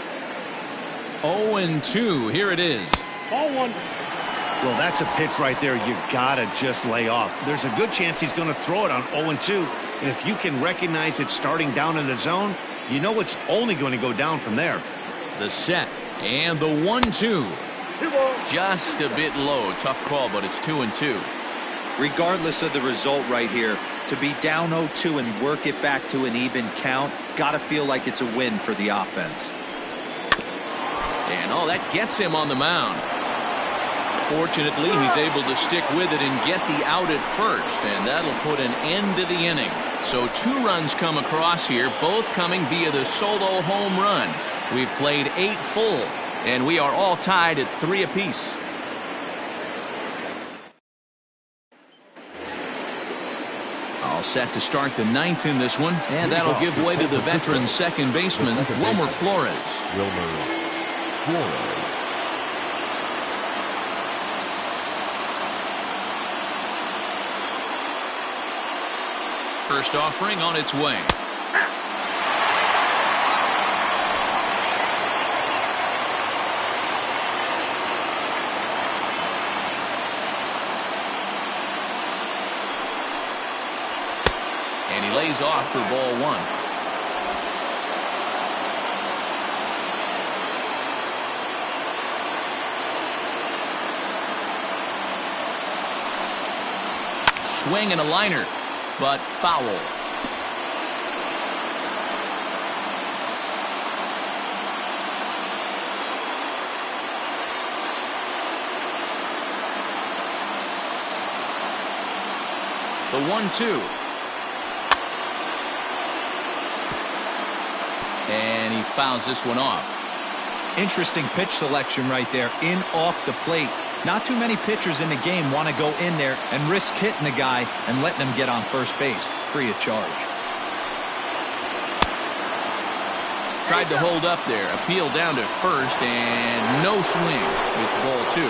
0-2. Here it is. Ball 1. Well, that's a pitch right there you gotta just lay off. There's a good chance he's going to throw it on 0-2. And if you can recognize it starting down in the zone, you know it's only going to go down from there. The set and the 1-2. Just a bit low. Tough call, but it's 2-2. Regardless of the result right here, To be down 0-2 and work it back to an even count, got to feel like it's a win for the offense. And that gets him on the mound. Fortunately, he's able to stick with it and get the out at first, and that'll put an end to the inning. So 2 runs come across here, both coming via the solo home run. We've played 8 full, and we are all tied at 3 apiece. All set to start the 9th in this one, and that'll give way to the veteran second baseman, Wilmer Flores. First offering on its way. And he lays off for ball 1. Swing and a liner, but foul. The 1-2. And he fouls this one off. Interesting pitch selection right there, in off the plate. Not too many pitchers in the game want to go in there and risk hitting a guy and letting him get on first base free of charge. Tried to hold up there, appeal down to first, and no swing. It's ball 2.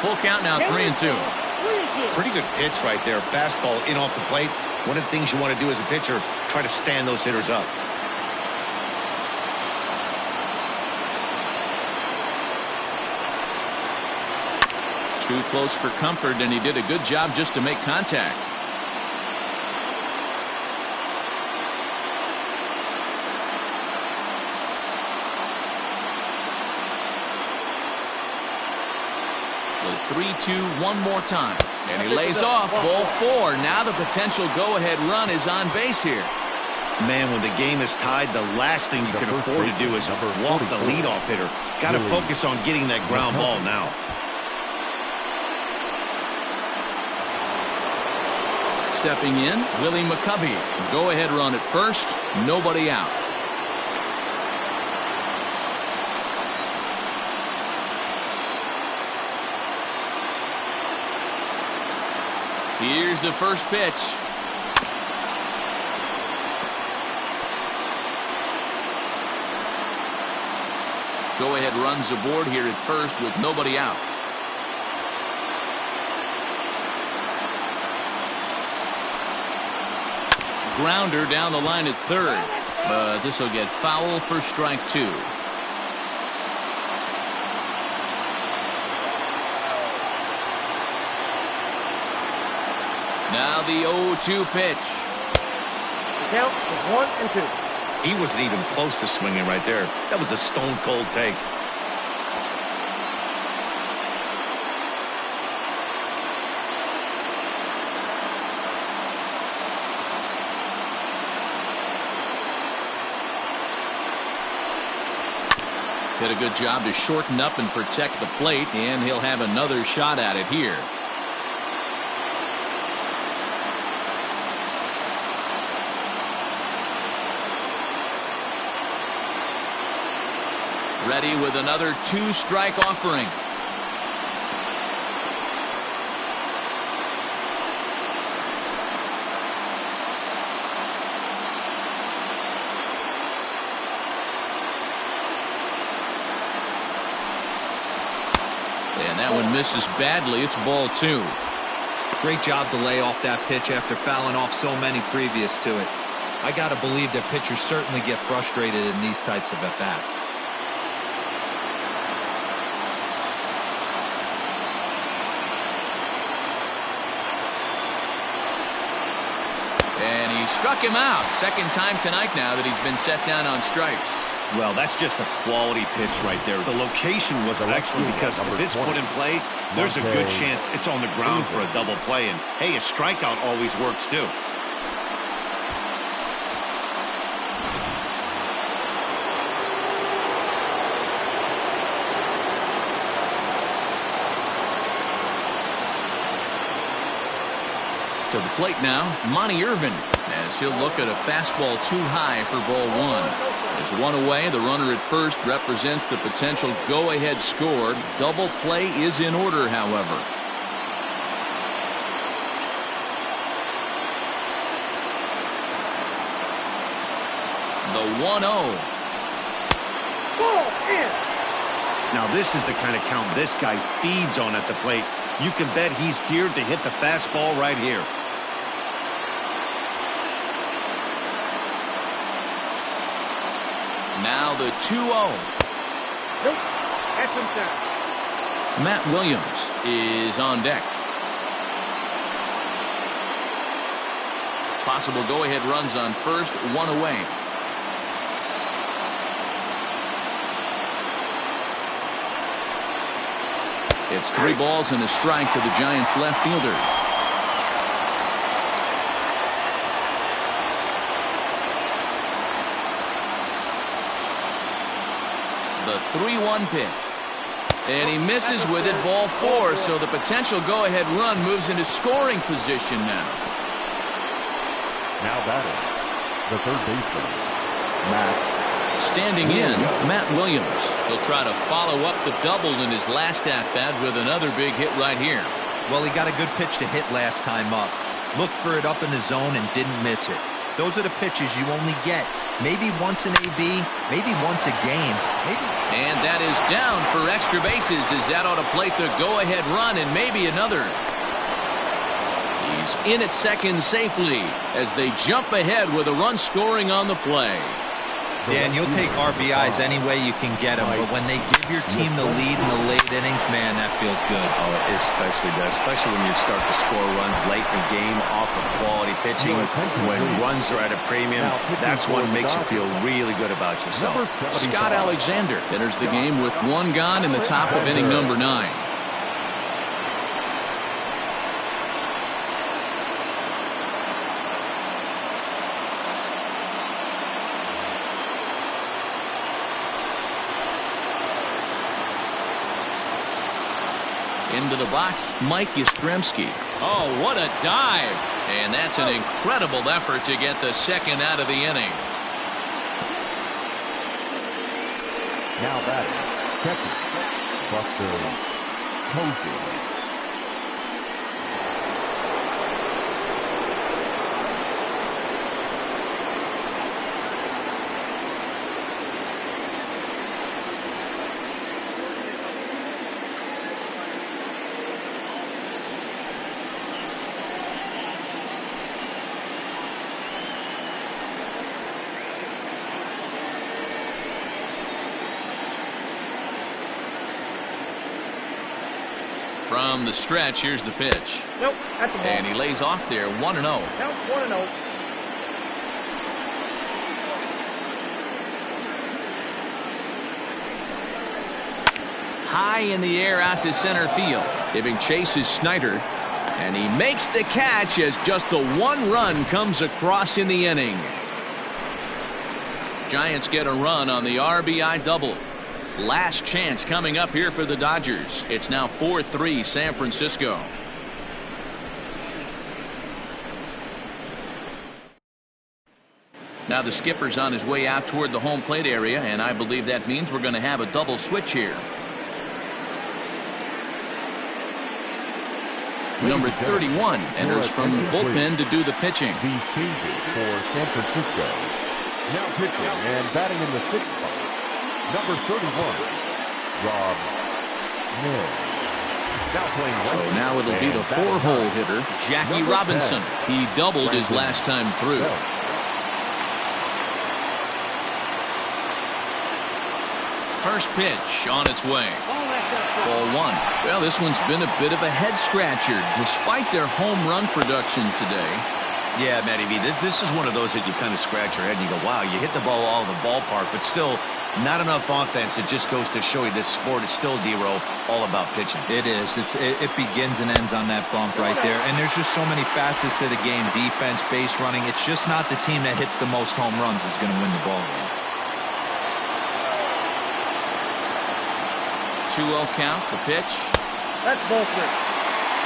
Full count now, 3-2. Pretty good pitch right there. Fastball in off the plate. One of the things you want to do as a pitcher, try to stand those hitters up. Too close for comfort, and he did a good job just to make contact. The 3-2 one more time. And he lays off. Ball 4. Now the potential go-ahead run is on base here. Man, when the game is tied, the last thing you can afford to do is walk the leadoff hitter. Got to focus on getting that ground ball now. Stepping in, Willie McCovey. Go-ahead run at first. Nobody out. Here's the first pitch. Go-ahead runs aboard here at first with nobody out. Grounder down the line at third, but this will get foul for strike 2. Now the 0-2 pitch. The count is 1-2. He wasn't even close to swinging right there. That was a stone-cold take. Did a good job to shorten up and protect the plate, and he'll have another shot at it here. Ready with another 2-strike offering. And that one misses badly. It's ball 2. Great job to lay off that pitch after fouling off so many previous to it. I got to believe that pitchers certainly get frustrated in these types of at-bats. And he struck him out. Second time tonight now that he's been set down on strikes. Well, that's just a quality pitch right there. The location was excellent because if it's put in play, there's a good chance it's on the ground for a double play. And, hey, a strikeout always works, too. To the plate now, Monty Irvin, as he'll look at a fastball too high for ball one. There's one away. The runner at first represents the potential go-ahead score. Double play is in order, however. The 1-0. Now, this is the kind of count this guy feeds on at the plate. You can bet he's geared to hit the fastball right here. Now the 2-0. Nope. That's him down. Matt Williams is on deck. Possible go-ahead runs on first, one away. It's 3 balls and a strike to the Giants left fielder. The 3-1 pitch. And he misses with it, ball 4, so the potential go-ahead run moves into scoring position now. Now batting, the third baseman, Matt. Standing in, Matt Williams. He'll try to follow up the double in his last at-bat with another big hit right here. Well, he got a good pitch to hit last time up. Looked for it up in the zone and didn't miss it. Those are the pitches you only get. Maybe once in AB, maybe once a game. Maybe. And that is down for extra bases as that ought to plate the go-ahead run and maybe another. He's in at second safely as they jump ahead with a run scoring on the play. Dan, you'll take RBIs any way you can get them, but when they give your team the lead in the late innings, man, that feels good. Oh, it especially does, especially when you start to score runs late in the game off of quality pitching. When runs are at a premium, that's what makes you feel really good about yourself. Scott Alexander enters the game with 1 gone in the top of inning number 9. Into the box, Mike Yastrzemski. Oh, what a dive. And that's an incredible effort to get the second out of the inning. Now batting, catcher, Buster Posey. From the stretch, here's the pitch. Nope, that's the ball. And he lays off there, 1-0. Count 1-0. High in the air out to center field. Giving chase is Snyder. And he makes the catch as just the 1 run comes across in the inning. Giants get a run on the RBI double. Last chance coming up here for the Dodgers. It's now 4-3 San Francisco. Now the skipper's on his way out toward the home plate area, and I believe that means we're going to have a double switch here. Number 31 enters from the bullpen to do the pitching. The changes for San Francisco. Now pitching and batting in the 6th spot. Number 31, Rob Mills. Now playing right. So now it'll be the 4-hole hitter, Jackie Robinson. He doubled his last time through. First pitch on its way. Ball 1. Well, this one's been a bit of a head scratcher despite their home run production today. Yeah, Matty V, this is one of those that you kind of scratch your head and you go, wow, you hit the ball all in the ballpark, but still not enough offense. It just goes to show you this sport is still, D-Row, all about pitching. It is. It begins and ends on that bump right there. And there's just so many facets to the game. Defense, base running. It's just not the team that hits the most home runs is going to win the ball game. 2-0 count, the pitch. That's bullshit.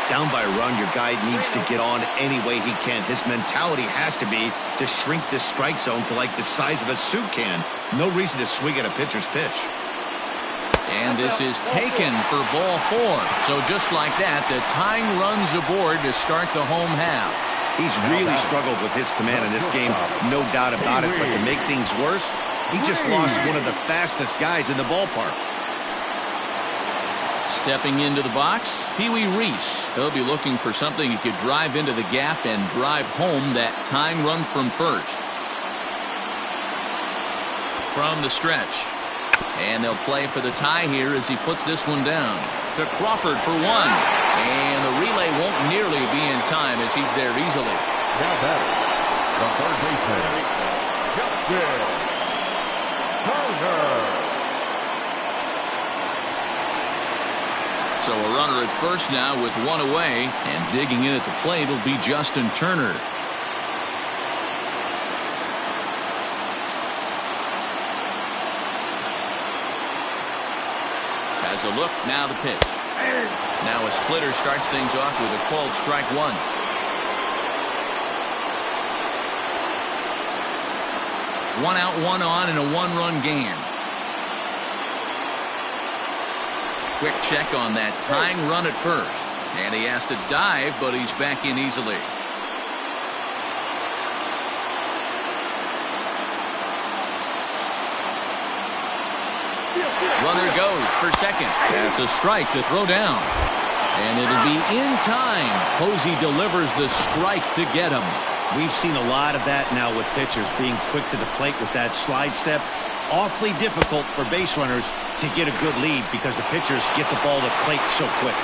Down by a run, your guy needs to get on any way he can. His mentality has to be to shrink this strike zone to like the size of a soup can. No reason to swing at a pitcher's pitch. And this is taken for ball 4. So just like that, the tying runs aboard to start the home half. He's really struggled with his command in this game, no doubt about it. But to make things worse, he just lost one of the fastest guys in the ballpark. Stepping into the box, Pee Wee Reese. He'll be looking for something he could drive into the gap and drive home that tying run from first. From the stretch. And they'll play for the tie here as he puts this one down. To Crawford for 1. And the relay won't nearly be in time as he's there easily. Now batting, the third baseman, Justin Turner. So a runner at first now with 1 away, and digging in at the plate will be Justin Turner. Has a look, now the pitch. Now a splitter starts things off with a called strike 1. One out, one on in a 1-run game. Quick check on that tying run at first. And he has to dive, but he's back in easily. Runner goes for second. That's a strike to throw down. And it'll be in time. Posey delivers the strike to get him. We've seen a lot of that now with pitchers being quick to the plate with that slide step. Awfully difficult for base runners to get a good lead because the pitchers get the ball to plate so quick.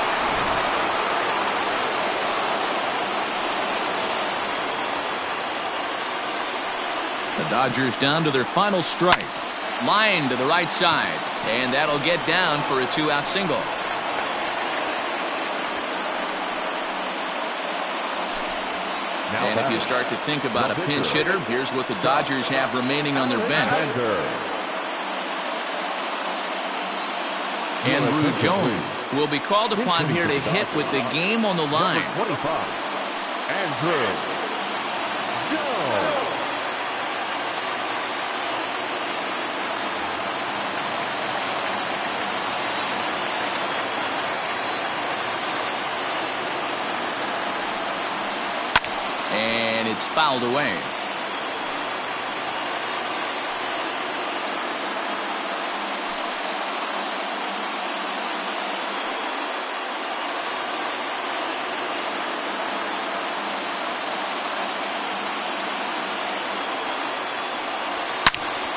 The Dodgers down to their final strike. Line to the right side. And that'll get down for a 2-out single. And if you start to think about a pinch hitter, here's what the Dodgers have remaining on their bench. Andrew Jones will be called upon here to hit with the game on the line. Number 25, Andrew Jones. And it's fouled away.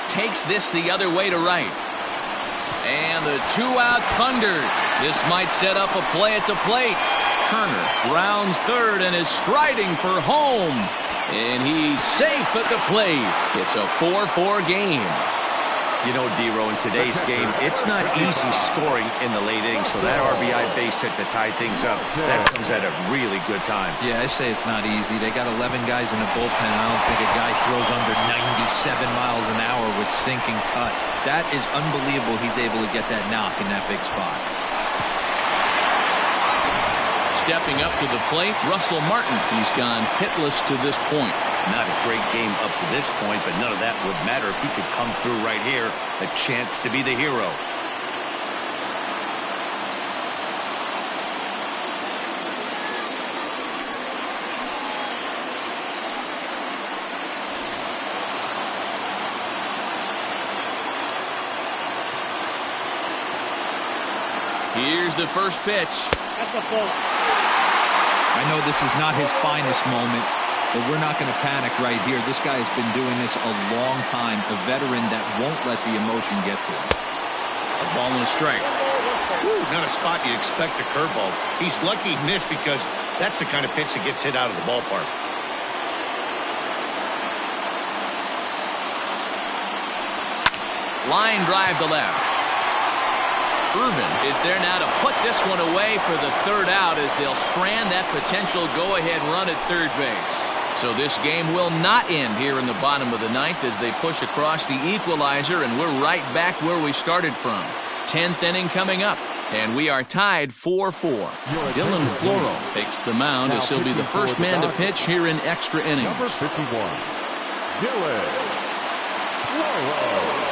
Takes this the other way to right. And the 2-out thunder. This might set up a play at the plate. Turner rounds third and is striding for home. And he's safe at the plate. It's a 4-4 game. You know, D-Row, in today's game, it's not easy scoring in the late innings, so that RBI base hit to tie things up, that comes at a really good time. Yeah, I say it's not easy. They got 11 guys in the bullpen. I don't think a guy throws under 97 miles an hour with sinking cut. That is unbelievable he's able to get that knock in that big spot. Stepping up to the plate, Russell Martin. He's gone hitless to this point. Not a great game up to this point, but none of that would matter if he could come through right here. A chance to be the hero. Here's the first pitch. That's a ball. I know this is not his finest moment, but we're not going to panic right here. This guy has been doing this a long time, a veteran that won't let the emotion get to him. A ball and a strike. Woo, not a spot you'd expect a curveball. He's lucky he missed because that's the kind of pitch that gets hit out of the ballpark. Line drive to left. Irvin is there now to put this one away for the third out as they'll strand that potential go-ahead run at third base. So this game will not end here in the bottom of the ninth as they push across the equalizer, and we're right back where we started from. 10th inning coming up, and we are tied 4-4. Dylan Floro takes the mound as he'll be the first man to pitch here in extra innings. Number 51, Dylan Floro.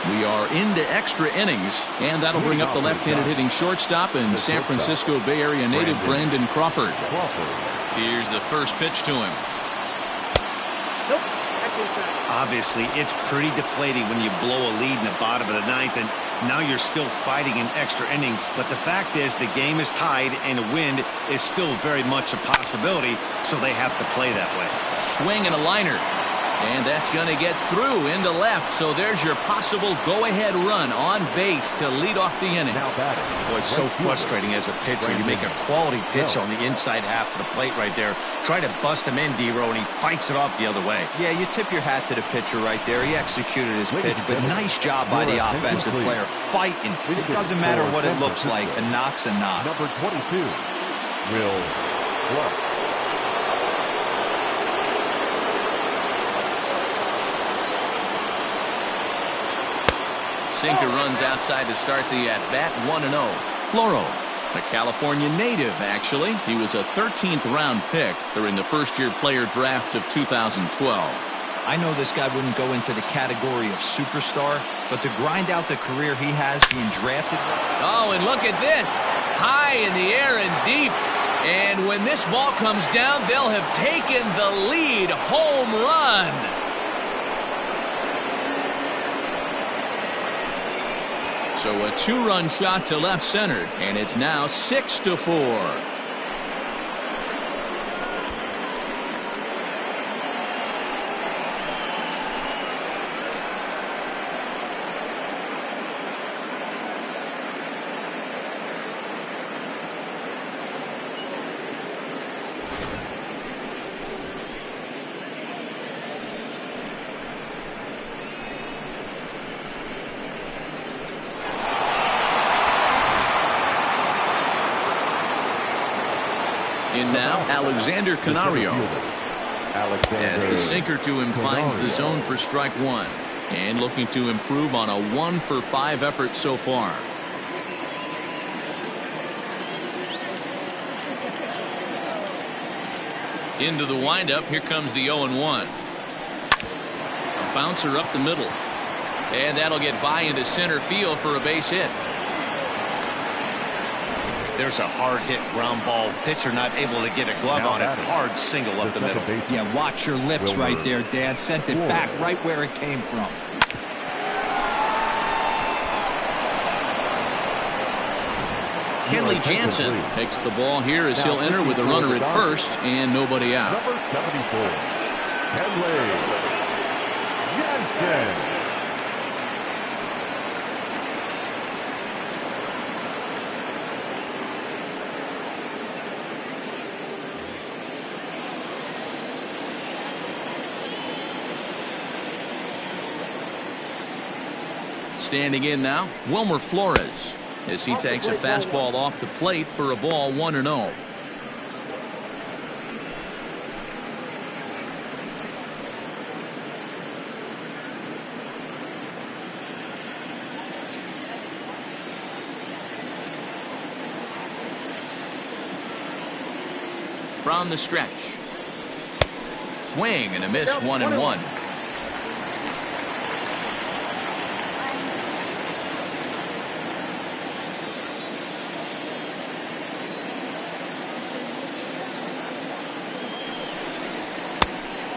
We are into extra innings, and that'll bring up the left-handed hitting shortstop and San Francisco Bay Area native Brandon Crawford. Here's the first pitch to him. Obviously, it's pretty deflating when you blow a lead in the bottom of the ninth, and now you're still fighting in extra innings. But the fact is, the game is tied, and a win is still very much a possibility, so they have to play that way. Swing and a liner. And that's going to get through into left, so there's your possible go-ahead run on base to lead off the inning. Boy, it's so frustrating as a pitcher. You make a quality pitch on the inside half of the plate right there. Try to bust him in, D-Row, and he fights it off the other way. Yeah, you tip your hat to the pitcher right there. He executed his pitch, but nice job by the offensive player fighting. It doesn't matter what it looks like. A knock's a knock. Number 22, Will Clark. Sinker runs outside to start the at-bat, 1-0. Floro, a California native, actually. He was a 13th round pick during the first-year player draft of 2012. I know this guy wouldn't go into the category of superstar, but to grind out the career he has being drafted. Oh, and look at this. High in the air and deep. And when this ball comes down, they'll have taken the lead. Home run. So a two-run shot to left center, and it's now 6-4. In now, Alexander Canario. As the sinker to him finds the zone for strike one. And looking to improve on a 1-for-5 effort so far. Into the windup, here comes the 0-1. A bouncer up the middle. And that'll get by into center field for a base hit. There's a hard hit ground ball. Pitcher not able to get a glove on it. Hard single up the middle. Yeah, watch your lips right there, Dad. Sent it back right where it came from. Kenley Jansen takes the ball here as he'll enter with a runner at first and nobody out. Number 74, Kenley Jansen. Standing in now, Wilmer Flores, as he takes a fastball off the plate for a ball, 1-0. From the stretch. Swing and a miss, 1-1.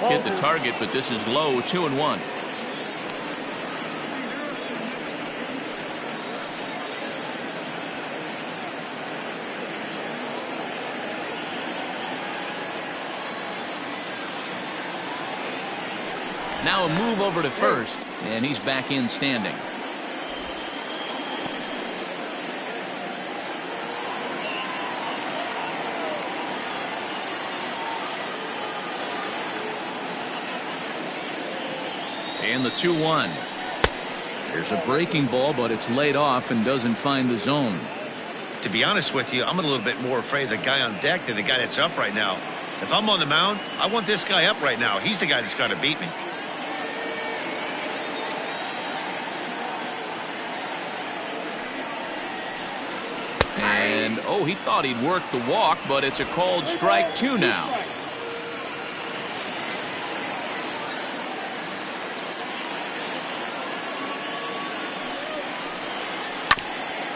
Hit the target, but this is low, 2-1. Now a move over to first, and he's back in standing. And the 2-1. There's a breaking ball, but it's laid off and doesn't find the zone. To be honest with you, I'm a little bit more afraid of the guy on deck than the guy that's up right now. If I'm on the mound, I want this guy up right now. He's the guy that's got to beat me. And, oh, he thought he'd work the walk, but it's a called strike 2 now.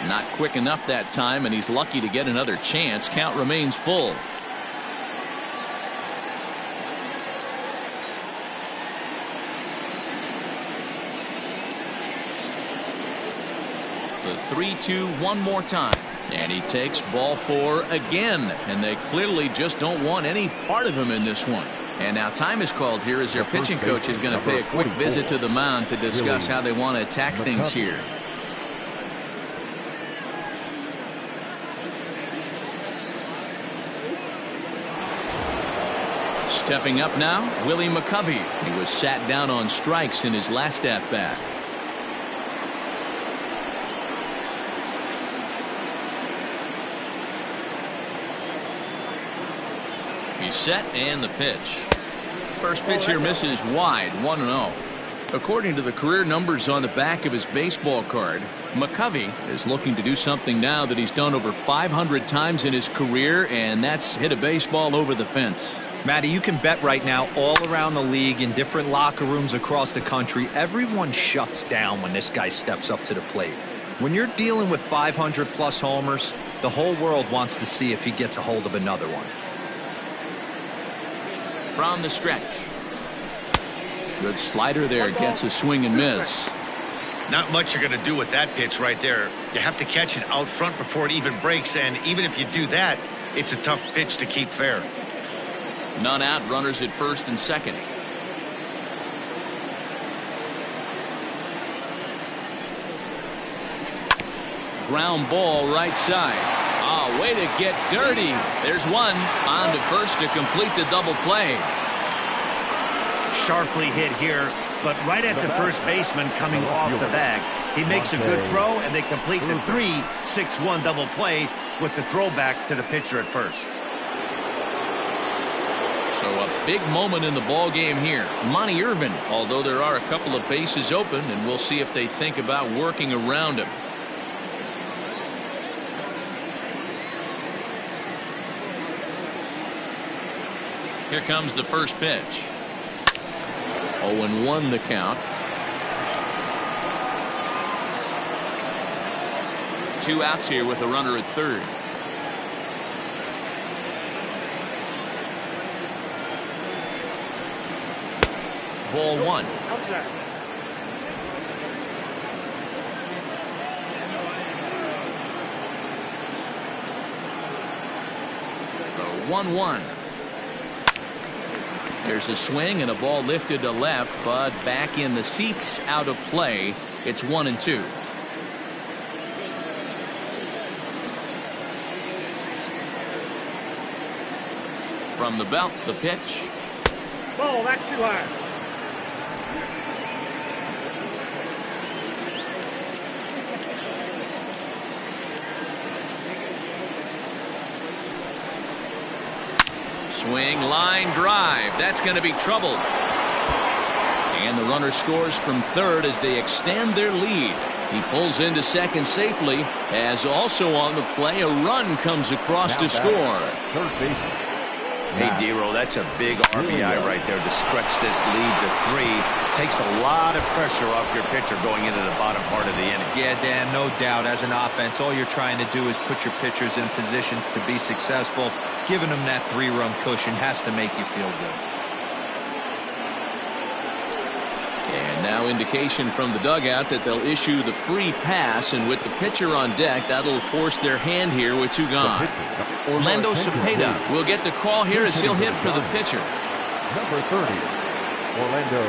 Not quick enough that time, and he's lucky to get another chance. Count remains full. The 3-2 one more time. And he takes ball 4 again. And they clearly just don't want any part of him in this one. And now time is called here as their pitching coach is going to pay a quick visit to the mound to discuss how they want to attack things here. Stepping up now, Willie McCovey. He was sat down on strikes in his last at-bat. He's set and the pitch. First pitch here misses wide, 1-0. According to the career numbers on the back of his baseball card, McCovey is looking to do something now that he's done over 500 times in his career, and that's hit a baseball over the fence. Matty, you can bet right now all around the league in different locker rooms across the country, everyone shuts down when this guy steps up to the plate. When you're dealing with 500-plus homers, the whole world wants to see if he gets a hold of another one. From the stretch. Good slider there, gets a swing and miss. Not much you're going to do with that pitch right there. You have to catch it out front before it even breaks, and even if you do that, it's a tough pitch to keep fair. None out, runners at first and second. Ground ball right side. Ah, way to get dirty. There's one. On to first to complete the double play. Sharply hit here, but right at the first baseman coming off the bag. He makes a good throw, and they complete the 3-6-1 double play with the throwback to the pitcher at first. So a big moment in the ball game here. Monty Irvin, although there are a couple of bases open, and we'll see if they think about working around him. Here comes the first pitch. 0-1 the count. 2 outs here with a runner at third. Ball 1. The 1-1. There's a swing and a ball lifted to left, but back in the seats, out of play. It's 1-2. From the belt, the pitch. Ball, that's too high. Swing, line drive. That's going to be trouble. And the runner scores from third as they extend their lead. He pulls into second safely, as also on the play a run comes across to score. Third baseman. Hey, Dero, that's a big RBI right there to stretch this lead to 3. Takes a lot of pressure off your pitcher going into the bottom part of the inning. Yeah, Dan, no doubt. As an offense, all you're trying to do is put your pitchers in positions to be successful. Giving them that 3-run cushion has to make you feel good. And now indication from the dugout that they'll issue the free pass, and with the pitcher on deck, that'll force their hand here with 2 gone. Orlando Cepeda will get the call here as he'll hit for the pitcher. Number 30, Orlando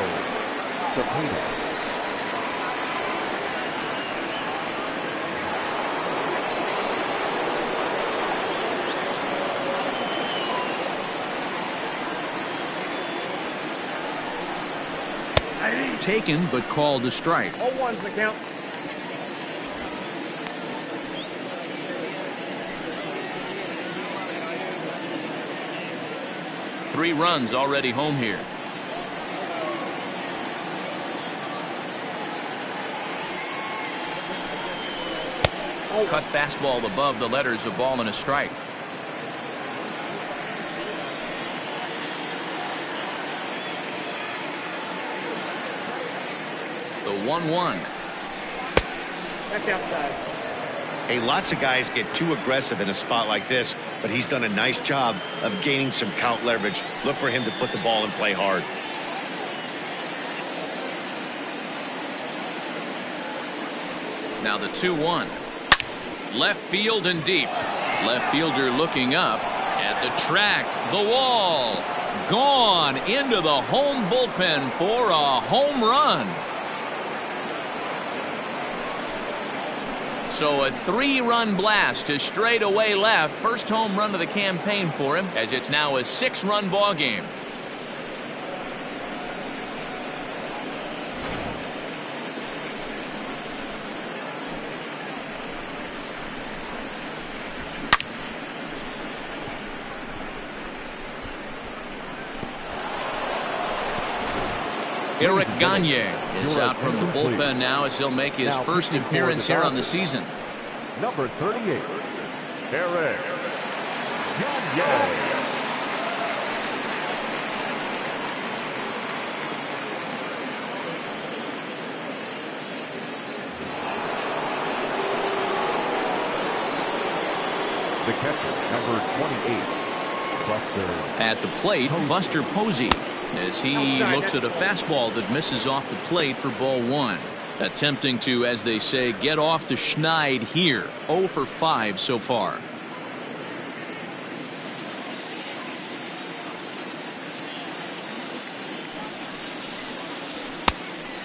Cepeda. taken but called a strike. 0-1's the count. Three runs already home here. Cut fastball above the letters, a ball and a strike. The 1-1. That's outside. Hey, lots of guys get too aggressive in a spot like this, but he's done a nice job of gaining some count leverage. Look for him to put the ball in play hard. Now the 2-1. Left field and deep. Left fielder looking up at the track. The wall. Gone into the home bullpen for a home run. So a 3-run blast to straightaway left. First home run of the campaign for him, as it's now a 6-run ball game. Eric Gagne is out from the bullpen now as he'll make his first appearance here on the season. Number 38, Eric Gagne. The catcher, number 28, Buster. At the plate, Buster Posey, as he looks at a fastball that misses off the plate for ball 1. Attempting to, as they say, get off the schneid here. 0 for 5 so far.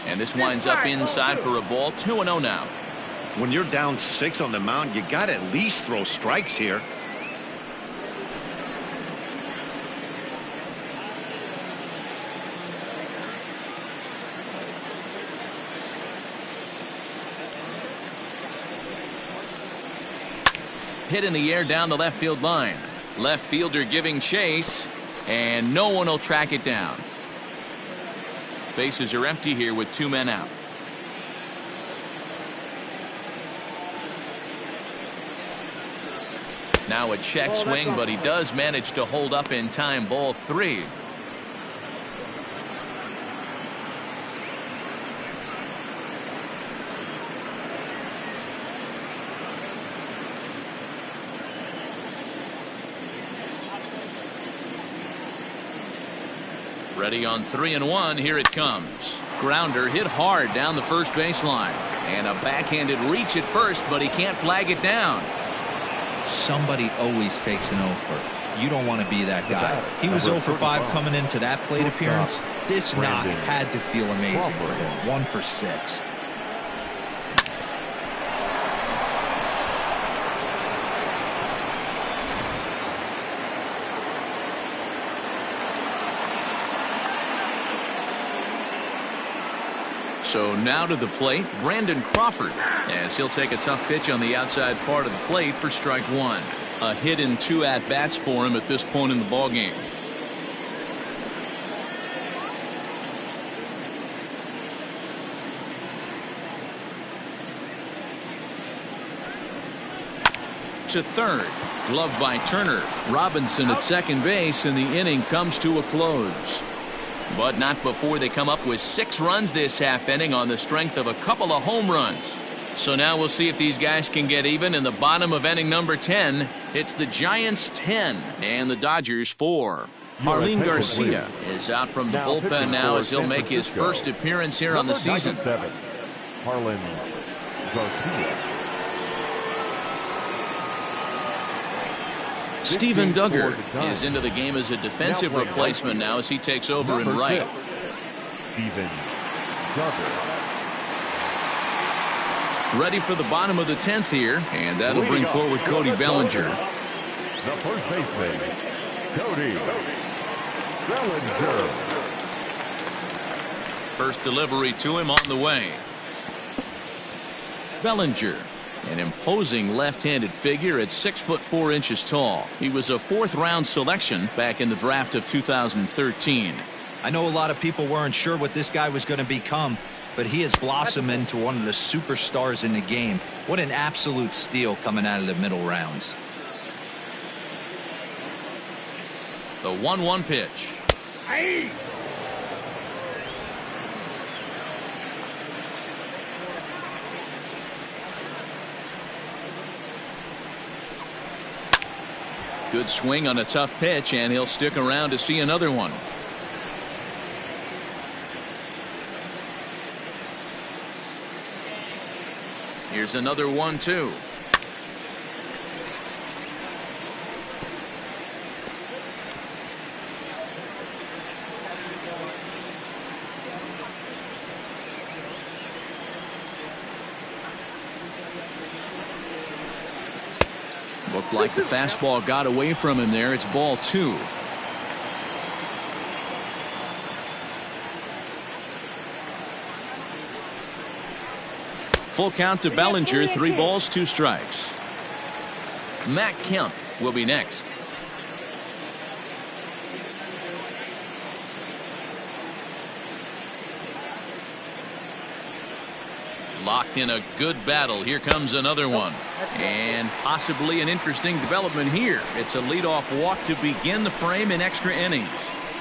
And this winds up inside for a ball. 2-0 now. When you're down 6 on the mound, you got to at least throw strikes here. Hit in the air down the left field line. Left fielder giving chase, and no one will track it down. Bases are empty here with 2 men out. Now a check swing, but he does manage to hold up in time. Ball 3. Ready on 3-1. Here it comes. Grounder hit hard down the first baseline. And a backhanded reach at first, but he can't flag it down. Somebody always takes an 0 for. You don't want to be that guy. He was 0 for 5 coming into that plate appearance. This knock had to feel amazing for him. 1 for 6. So now to the plate, Brandon Crawford, as he'll take a tough pitch on the outside part of the plate for strike 1. A hit in 2 at-bats for him at this point in the ballgame. To third, gloved by Turner. Robinson at second base, and the inning comes to a close. But not before they come up with 6 runs this half inning on the strength of a couple of home runs. So now we'll see if these guys can get even in the bottom of inning number 10. It's the Giants 10 and the Dodgers 4. Marlene Garcia is out from the bullpen now as he'll make his first appearance here on the season. Marlene Garcia. Steven Duggar is into the game as a defensive replacement now as he takes over in right. Steven Duggar. Ready for the bottom of the 10th here, and that'll bring forward Cody Bellinger. The first baseman, Cody Bellinger. First delivery to him on the way. Bellinger, an imposing left-handed figure at 6'4" tall. He was a fourth-round selection back in the draft of 2013. I know a lot of people weren't sure what this guy was going to become, but he has blossomed into one of the superstars in the game. What an absolute steal coming out of the middle rounds. The 1-1 pitch. Hey. Good swing on a tough pitch, and he'll stick around to see another one. Here's another 1-2. Looked like the fastball got away from him there. It's ball 2. Full count to Bellinger. 3 balls, 2 strikes. Matt Kemp will be next. Locked in a good battle. Here comes another one. And possibly an interesting development here. It's a leadoff walk to begin the frame in extra innings.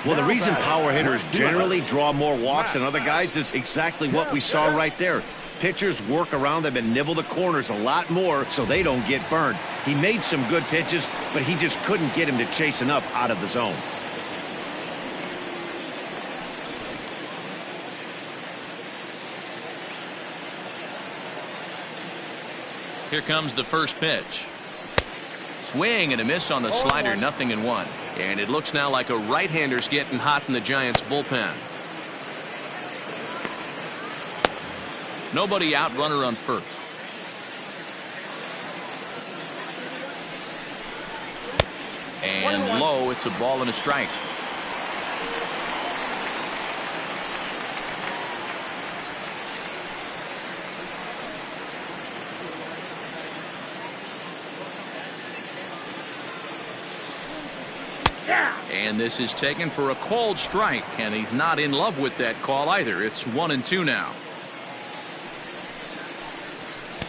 Well, the reason power hitters generally draw more walks than other guys is exactly what we saw right there. Pitchers work around them and nibble the corners a lot more so they don't get burned. He made some good pitches, but he just couldn't get him to chase enough out of the zone. Here comes the first pitch. Swing and a miss on the slider. 0-1. And it looks now like a right-hander's getting hot in the Giants bullpen. Nobody out, runner on first. And low, it's a ball and a strike. And this is taken for a called strike, and he's not in love with that call either. It's 1-2 now.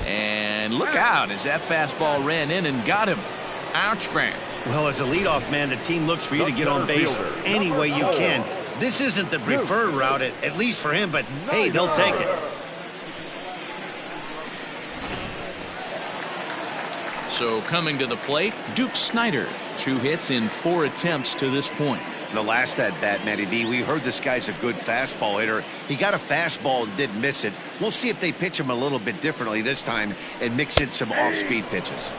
And look out as that fastball ran in and got him. Ouch, man. Well, as a leadoff man, the team looks for you to get on base any way you can. This isn't the preferred route, at least for him, but hey, they'll take it. So coming to the plate, Duke Snider. 2 hits in 4 attempts to this point. The last at bat, Matty V, we heard this guy's a good fastball hitter. He got a fastball and didn't miss it. We'll see if they pitch him a little bit differently this time and mix in some off-speed pitches.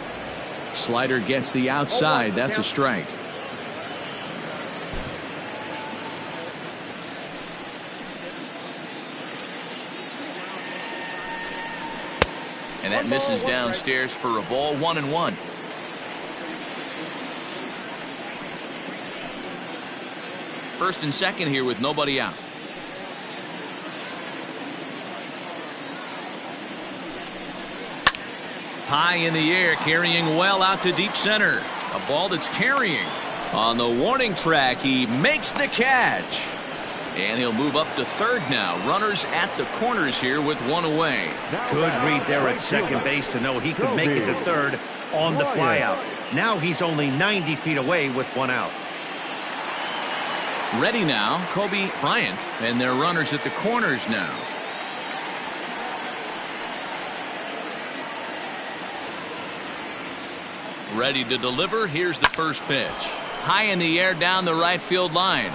Slider gets the outside. That's a strike. And that misses downstairs for a ball. 1-1. First and second here with nobody out. High in the air, carrying well out to deep center. A ball that's carrying. On the warning track, he makes the catch. And he'll move up to third now. Runners at the corners here with 1 away. Good read there at second base to know he could make it to third on the flyout. Now he's only 90 feet away with 1 out. Ready now, Kobe Bryant, and their runners at the corners now. Ready to deliver. Here's the first pitch. High in the air down the right field line.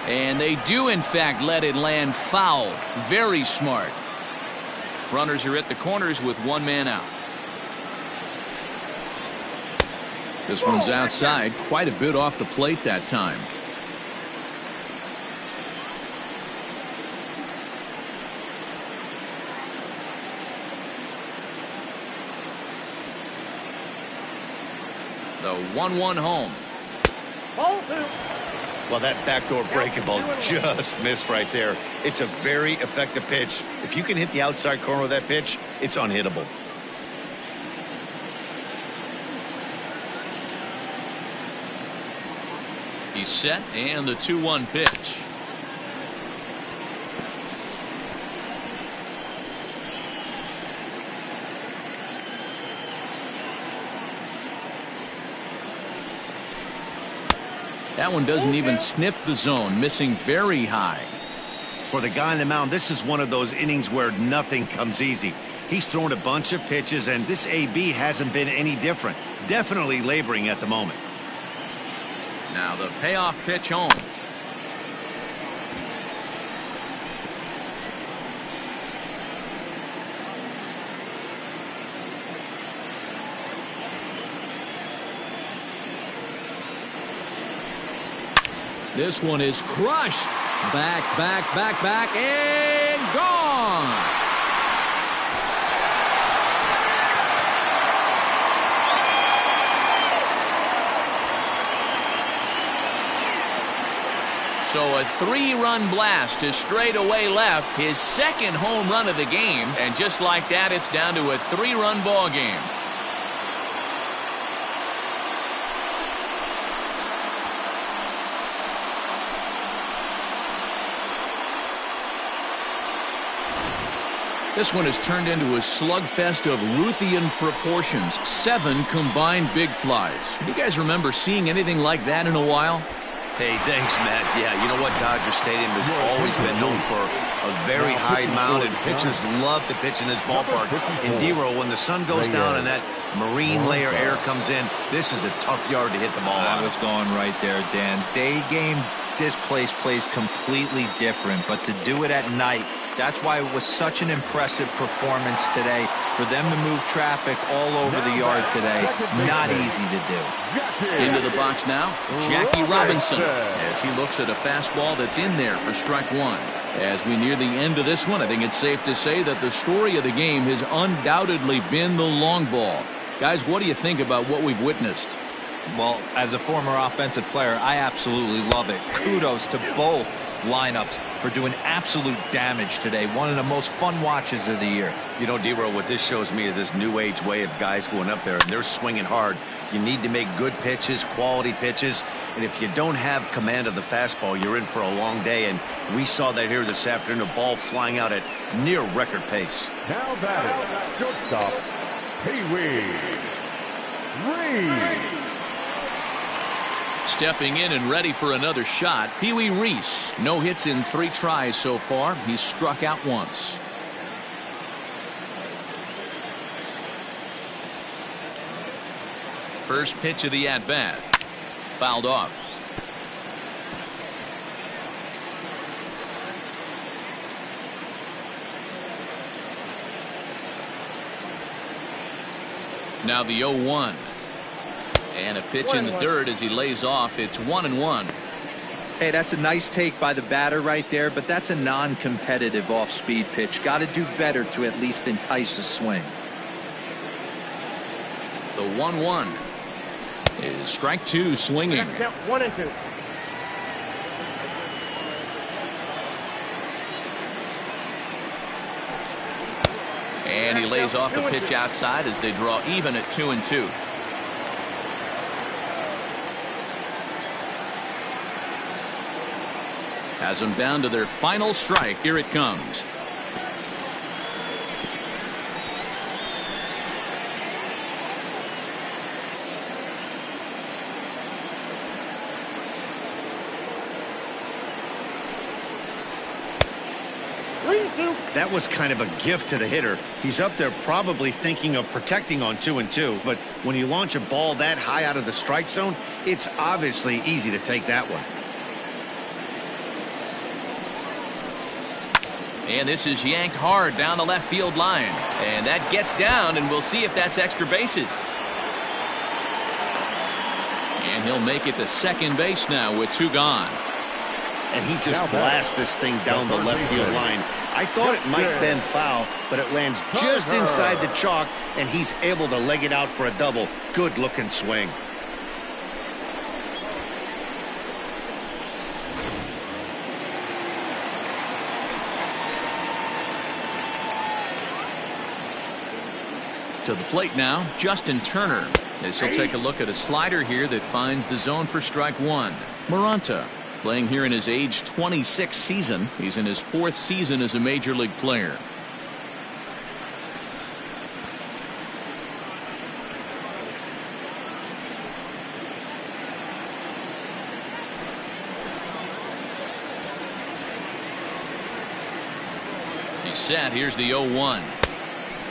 And they do, in fact, let it land foul. Very smart. Runners are at the corners with 1 man out. This one's outside. Quite a bit off the plate that time. The 1-1 home. Well, that backdoor breaking ball just missed right there. It's a very effective pitch. If you can hit the outside corner of that pitch, it's unhittable. He's set, and the 2-1 pitch. That one doesn't even sniff the zone, missing very high. For the guy on the mound, this is one of those innings where nothing comes easy. He's thrown a bunch of pitches, and this AB hasn't been any different. Definitely laboring at the moment. Now the payoff pitch home. This one is crushed. Back, and gone. So a 3-run blast to straightaway left, his second home run of the game, and just like that, it's down to a 3-run ball game. This one has turned into a slugfest of Ruthian proportions. 7 combined big flies. Do you guys remember seeing anything like that in a while? Hey, thanks, Matt. Yeah, you know what? Dodger Stadium has always been known for a very high mound, and pitchers love to pitch in this ballpark. In D-Row, when the sun goes down and that marine layer air comes in, this is a tough yard to hit the ball I on. was going right there, Dan. Day game, this place plays completely different, but to do it at night, that's why it was such an impressive performance today. For them to move traffic all over the yard today, not easy to do. Into the box now, Jackie Robinson, as he looks at a fastball that's in there for strike 1. As we near the end of this one, I think it's safe to say that the story of the game has undoubtedly been the long ball. Guys, what do you think about what we've witnessed? Well, as a former offensive player, I absolutely love it. Kudos to both lineups for doing absolute damage today. One of the most fun watches of the year. You know, D-Row, what this shows me is this new age way of guys going up there, and they're swinging hard. You need to make good pitches, quality pitches, and if you don't have command of the fastball, you're in for a long day, and we saw that here this afternoon, a ball flying out at near record pace. Now batting, shortstop, Pee-wee Reese. Stepping in and ready for another shot, Pee-wee Reese. No hits in 3 tries so far. He's struck out once. First pitch of the at-bat. Fouled off. Now the 0-1. And a pitch in the dirt as he lays off. It's 1-1. Hey, that's a nice take by the batter right there, but that's a non-competitive off-speed pitch. Got to do better to at least entice a swing. The 1-1 is strike 2 swinging. 1 and 2. And he lays off a pitch outside as they draw even at 2-2. Has them down to their final strike. Here it comes. That was kind of a gift to the hitter. He's up there probably thinking of protecting on 2-2, but when you launch a ball that high out of the strike zone, it's obviously easy to take that one. And this is yanked hard down the left field line. And that gets down, and we'll see if that's extra bases. And he'll make it to second base now with 2 gone. And he just blasts this thing down the left field line. I thought it might bend foul, but it lands just inside the chalk, and he's able to leg it out for a double. Good looking swing. To the plate now, Justin Turner. As he'll take a look at a slider here that finds the zone for strike one. Maranta, playing here in his age 26 season. He's in his 4th season as a major league player. He's set. Here's the 0-1.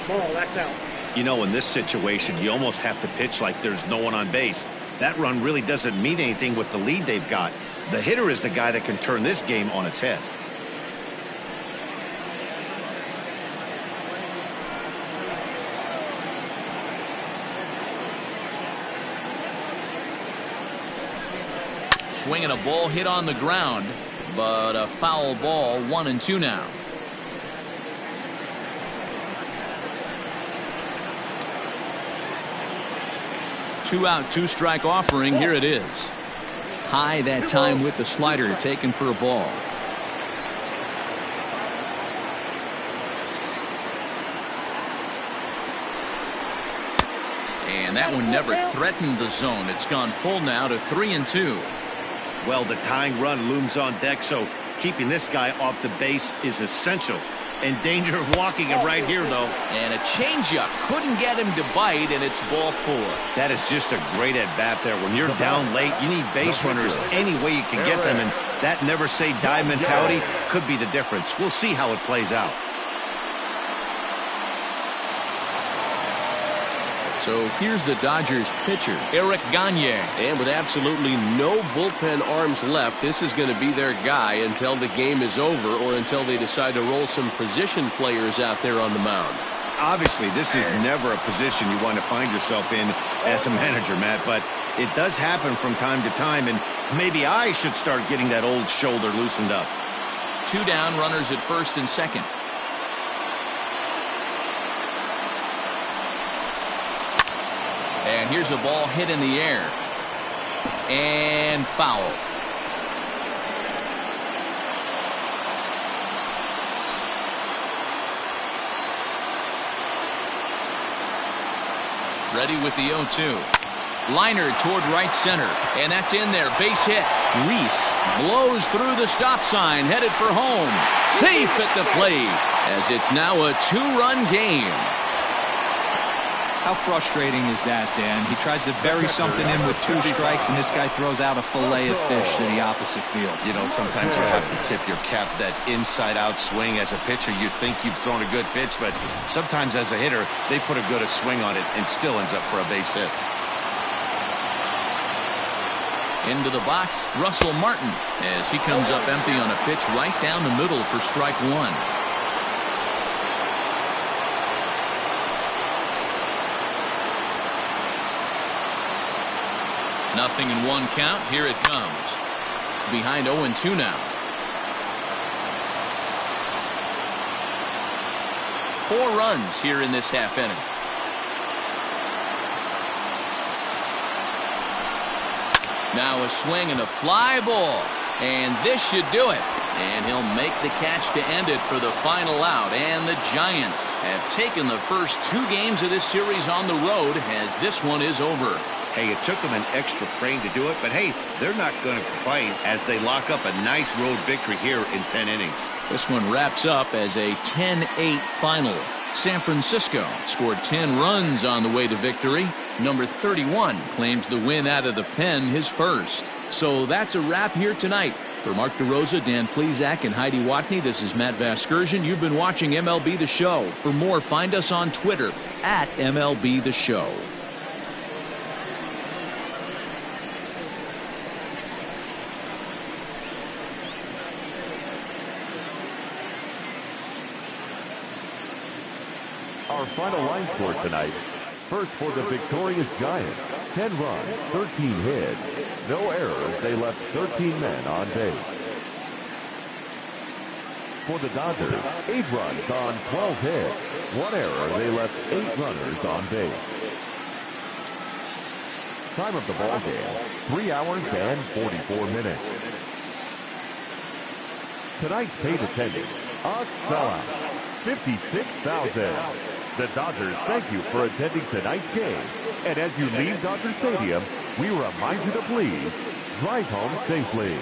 Ball, that's out. You know, in this situation, you almost have to pitch like there's no one on base. That run really doesn't mean anything with the lead they've got. The hitter is the guy that can turn this game on its head. Swinging a ball hit on the ground, but a foul ball. 1-2 now. Two out, 2 strike offering. Here it is. High that time with the slider, taken for a ball. And that one never threatened the zone. It's gone full now to 3-2. Well, the tying run looms on deck, so keeping this guy off the base is essential. In danger of walking him right here, though. And a changeup couldn't get him to bite, and it's ball 4. That is just a great at-bat there. When you're down late, you need base runners any way you can get them, and that never-say-die mentality could be the difference. We'll see how it plays out. So here's the Dodgers pitcher, Eric Gagne. And with absolutely no bullpen arms left, this is going to be their guy until the game is over or until they decide to roll some position players out there on the mound. Obviously, this is never a position you want to find yourself in as a manager, Matt, but it does happen from time to time, and maybe I should start getting that old shoulder loosened up. 2 down, runners at first and second. And here's a ball hit in the air. And foul. Ready with the 0-2. Liner toward right center. And that's in there. Base hit. Reese blows through the stop sign, headed for home. Safe at the plate, as it's now a 2-run game. How frustrating is that, Dan? He tries to bury something in with 2 strikes, and this guy throws out a fillet of fish to the opposite field. You know, sometimes you have to tip your cap. That inside-out swing as a pitcher, you think you've thrown a good pitch, but sometimes as a hitter, they put a good swing on it and still ends up for a base hit. Into the box, Russell Martin, as he comes up empty on a pitch right down the middle for strike 1. Nothing in 1 count. Here it comes. Behind 0-2 now. 4 runs here in this half inning. Now a swing and a fly ball. And this should do it. And he'll make the catch to end it for the final out. And the Giants have taken the first 2 games of this series on the road, as this one is over. Hey, it took them an extra frame to do it, but hey, they're not going to complain as they lock up a nice road victory here in 10 innings. This one wraps up as a 10-8 final. San Francisco scored 10 runs on the way to victory. Number 31 claims the win out of the pen, his first. So that's a wrap here tonight. For Mark DeRosa, Dan Plesac, and Heidi Watney, this is Matt Vasgersian. You've been watching MLB The Show. For more, find us on Twitter at MLB The Show. Our final line score tonight. First for the victorious Giants, 10 runs, 13 hits. No errors, they left 13 men on base. For the Dodgers, 8 runs on 12 hits. 1 error, they left 8 runners on base. Time of the ball game, 3 hours and 44 minutes. Tonight's paid attendance, a sellout, 56,000. The Dodgers thank you for attending tonight's game. And as you leave Dodger Stadium, we remind you to please drive home safely.